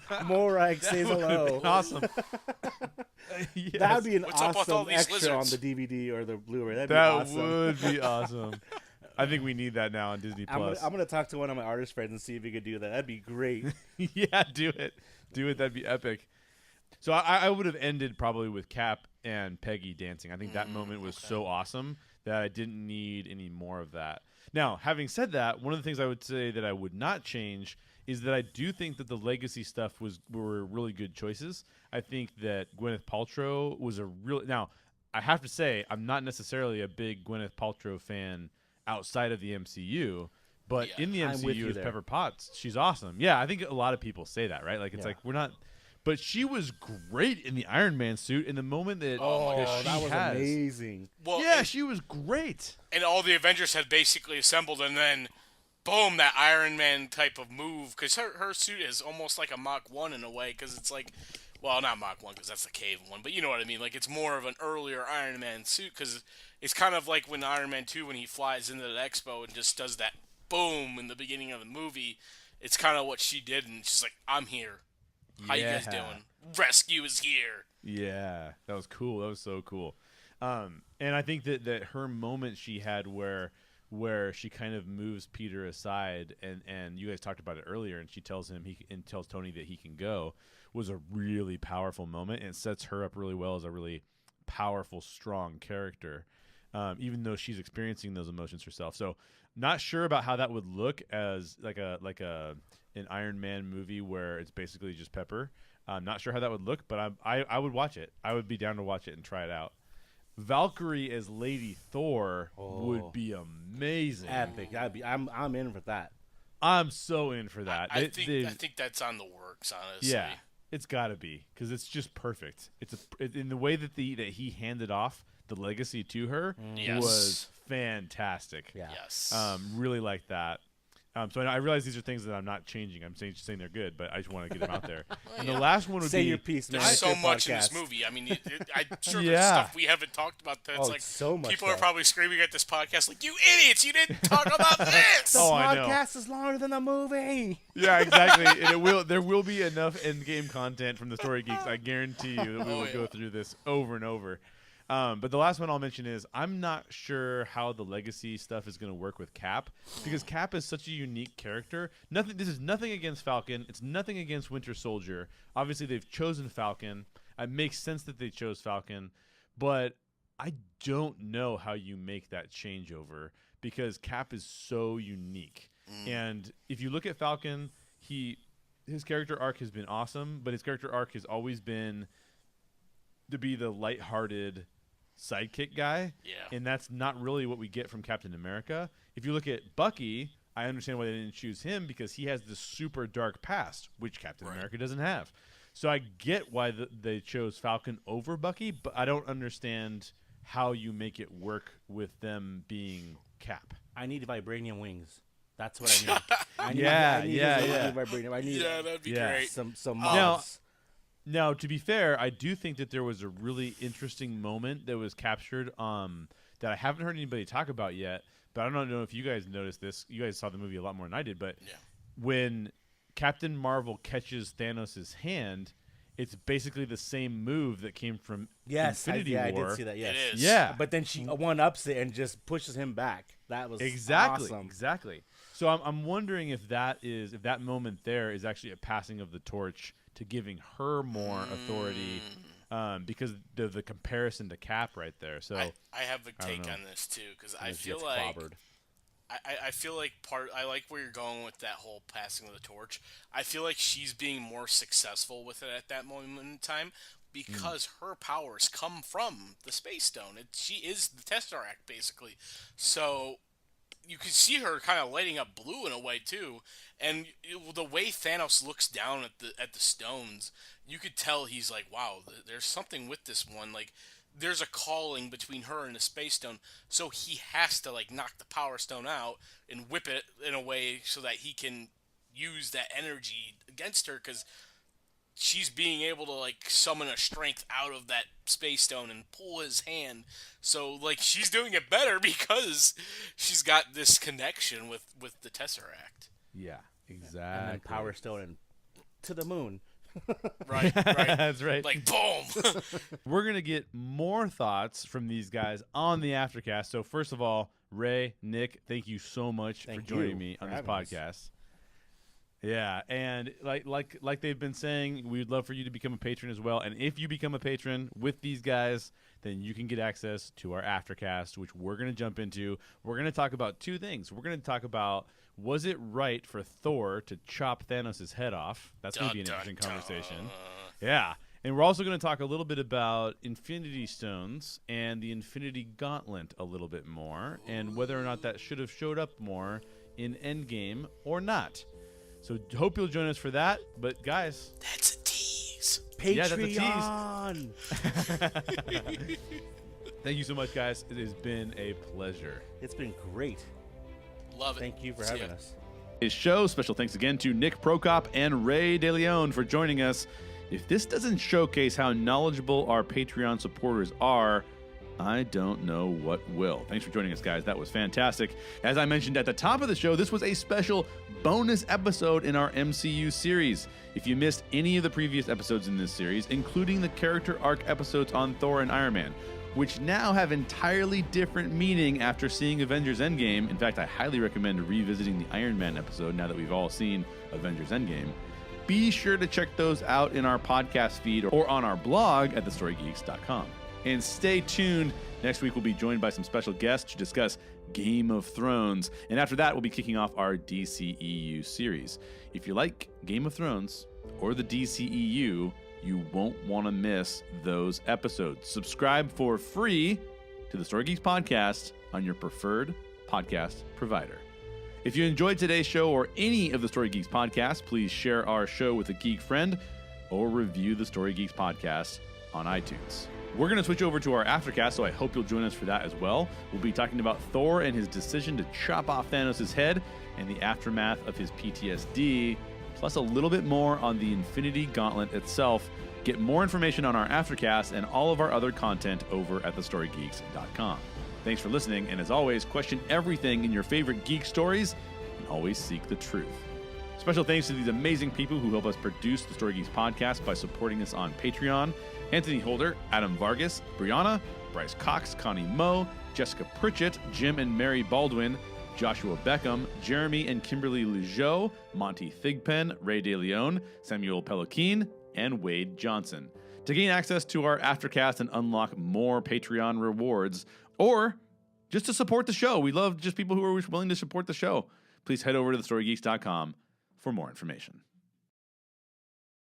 B: Morak says hello.
A: Awesome. Yes.
B: That'd be an
C: What's up with all
B: awesome
C: these
B: extra
C: lizards?
B: on the DVD or the Blu-ray. That'd
A: That
B: be awesome.
A: would be awesome. I think we need that now on Disney Plus.
B: I'm gonna talk to one of my artist friends and see if he could do that. That'd be great.
A: Yeah, do it. That'd be epic. So I would have ended probably with Cap and Peggy dancing. I think that moment was so awesome that I didn't need any more of that. Now, having said that, one of the things I would say that I would not change is that I do think that the legacy stuff were really good choices. I think that Gwyneth Paltrow was a real. Now, I have to say, I'm not necessarily a big Gwyneth Paltrow fan outside of the MCU, but in the
B: I'm with
A: MCU
B: you
A: as
B: there.
A: Pepper Potts, she's awesome. Yeah, I think a lot of people say that, right? Like it's like we're not. But she was great in the Iron Man suit in the moment that,
B: that was
A: has.
B: amazing.
C: Well,
A: Yeah, she was great.
C: and all the Avengers had basically assembled, and then, boom, that Iron Man type of move. Because her suit is almost like a Mach 1 in a way, because it's like, well, not Mach 1, because that's the cave one, but you know what I mean. Like, it's more of an earlier Iron Man suit, because it's kind of like when Iron Man 2, when he flies into the expo and just does that boom in the beginning of the movie. It's kind of what she did, and she's like, I'm here. How you guys doing? Rescue is here.
A: Yeah, that was cool. That was so cool. And I think that her moment she had where she kind of moves Peter aside, and you guys talked about it earlier, and she tells him tells Tony that he can go, was a really powerful moment, and it sets her up really well as a really powerful, strong character, even though she's experiencing those emotions herself. So, not sure about how that would look as like an Iron Man movie where it's basically just Pepper. I'm not sure how that would look, but I would watch it. I would be down to watch it and try it out. Valkyrie as Lady Thor would be amazing.
B: Epic. I'm in for that.
A: I'm so in for that.
C: I think that's on the works, honestly.
A: Yeah, it's got to be because it's just perfect. In the way that he handed off the legacy to her was fantastic.
B: Yeah.
C: Yes.
A: Really like that. So I realize these are things that I'm not changing. I'm saying they're good, but I just want to get them out there. And the last one would
B: Say
A: be
B: your piece, man.
C: There's so
B: Good
C: much in
B: podcast.
C: this movie. I mean, I'm sure
A: Yeah.
C: there's stuff we haven't talked about. That's like
B: so much
C: people are
B: stuff.
C: probably screaming at this podcast, like, "You idiots! You didn't talk about this."
A: Oh, I know.
B: Podcast is longer than the movie.
A: Yeah, exactly. And there will be enough Endgame content from the Story Geeks. I guarantee you that we will go through this over and over. But the last one I'll mention is I'm not sure how the legacy stuff is going to work with Cap because Cap is such a unique character. This is nothing against Falcon. It's nothing against Winter Soldier. Obviously, they've chosen Falcon. It makes sense that they chose Falcon, but I don't know how you make that changeover because Cap is so unique. And if you look at Falcon, his character arc has been awesome, but his character arc has always been to be the lighthearted sidekick guy.
C: Yeah.
A: And that's not really what we get from Captain America. If you look at Bucky, I understand why they didn't choose him because he has this super dark past, which Captain America doesn't have. So I get why they chose Falcon over Bucky, but I don't understand how you make it work with them being Cap.
B: I need vibranium wings. That's what I need. I need vibranium. I need
C: that'd be great.
B: some
A: Now,
B: mods.
A: Now, to be fair, I do think that there was a really interesting moment that was captured that I haven't heard anybody talk about yet, but I don't know if you guys noticed this. You guys saw the movie a lot more than I did, but when Captain Marvel catches Thanos' hand, it's basically the same move that came from Infinity War.
B: I did see that, yes.
C: It is.
A: Yeah.
B: But then she one-ups it and just pushes him back. That was awesome.
A: Exactly. So I'm wondering if that moment there is actually a passing of the torch to giving her more authority because the comparison to Cap right there. So
C: I have a take on this too because I feel like I feel like I like where you're going with that whole passing of the torch. I feel like she's being more successful with it at that moment in time because her powers come from the Space Stone. She is the Tesseract basically. So you can see her kind of lighting up blue in a way too, and the way Thanos looks down at the stones, you could tell he's like, "Wow, there's something with this one." Like there's a calling between her and the Space Stone, so he has to like knock the Power Stone out and whip it in a way so that he can use that energy against her, because she's being able to like summon a strength out of that Space Stone and pull his hand. So like she's doing it better because she's got this connection with the Tesseract.
A: Yeah, exactly.
B: And then Power Stone and to the moon.
C: Right.
A: That's right.
C: Like boom.
A: We're gonna get more thoughts from these guys on the Aftercast. So first of all, Ray, Nick, thank you so much for joining me on this podcast. Yeah, and like they've been saying, we'd love for you to become a patron as well. And if you become a patron with these guys, then you can get access to our Aftercast, which we're going to jump into. We're going to talk about two things. We're going to talk about, was it right for Thor to chop Thanos' head off? That's going to be an interesting conversation. Yeah. And we're also going to talk a little bit about Infinity Stones and the Infinity Gauntlet a little bit more, and whether or not that should have showed up more in Endgame or not. So hope you'll join us for that. But guys,
C: that's a tease.
B: Patreon.
A: Yeah, that's a tease. Thank you so much, guys. It has been a pleasure.
B: It's been great.
C: Love it.
B: Thank you for having us.
A: Today's show, special thanks again to Nick Prokop and Ray DeLeon for joining us. If this doesn't showcase how knowledgeable our Patreon supporters are, I don't know what will. Thanks for joining us, guys. That was fantastic. As I mentioned at the top of the show, this was a special bonus episode in our MCU series. If you missed any of the previous episodes in this series, including the character arc episodes on Thor and Iron Man, which now have entirely different meaning after seeing Avengers Endgame. In fact, I highly recommend revisiting the Iron Man episode now that we've all seen Avengers Endgame. Be sure to check those out in our podcast feed or on our blog at thestorygeeks.com. And stay tuned. Next week, we'll be joined by some special guests to discuss Game of Thrones. And after that, we'll be kicking off our DCEU series. If you like Game of Thrones or the DCEU, you won't want to miss those episodes. Subscribe for free to the Story Geeks podcast on your preferred podcast provider. If you enjoyed today's show or any of the Story Geeks podcasts, please share our show with a geek friend or review the Story Geeks podcast on iTunes. We're going to switch over to our Aftercast, so I hope you'll join us for that as well. We'll be talking about Thor and his decision to chop off Thanos' head and the aftermath of his PTSD, plus a little bit more on the Infinity Gauntlet itself. Get more information on our Aftercast and all of our other content over at thestorygeeks.com. Thanks for listening, and as always, question everything in your favorite geek stories and always seek the truth. Special thanks to these amazing people who help us produce the Story Geeks podcast by supporting us on Patreon. Anthony Holder, Adam Vargas, Brianna, Bryce Cox, Connie Moe, Jessica Pritchett, Jim and Mary Baldwin, Joshua Beckham, Jeremy and Kimberly Ligeau, Monty Thigpen, Ray DeLeon, Samuel Peloquin, and Wade Johnson. To gain access to our Aftercast and unlock more Patreon rewards, or just to support the show, we love just people who are willing to support the show, please head over to thestorygeeks.com for more information.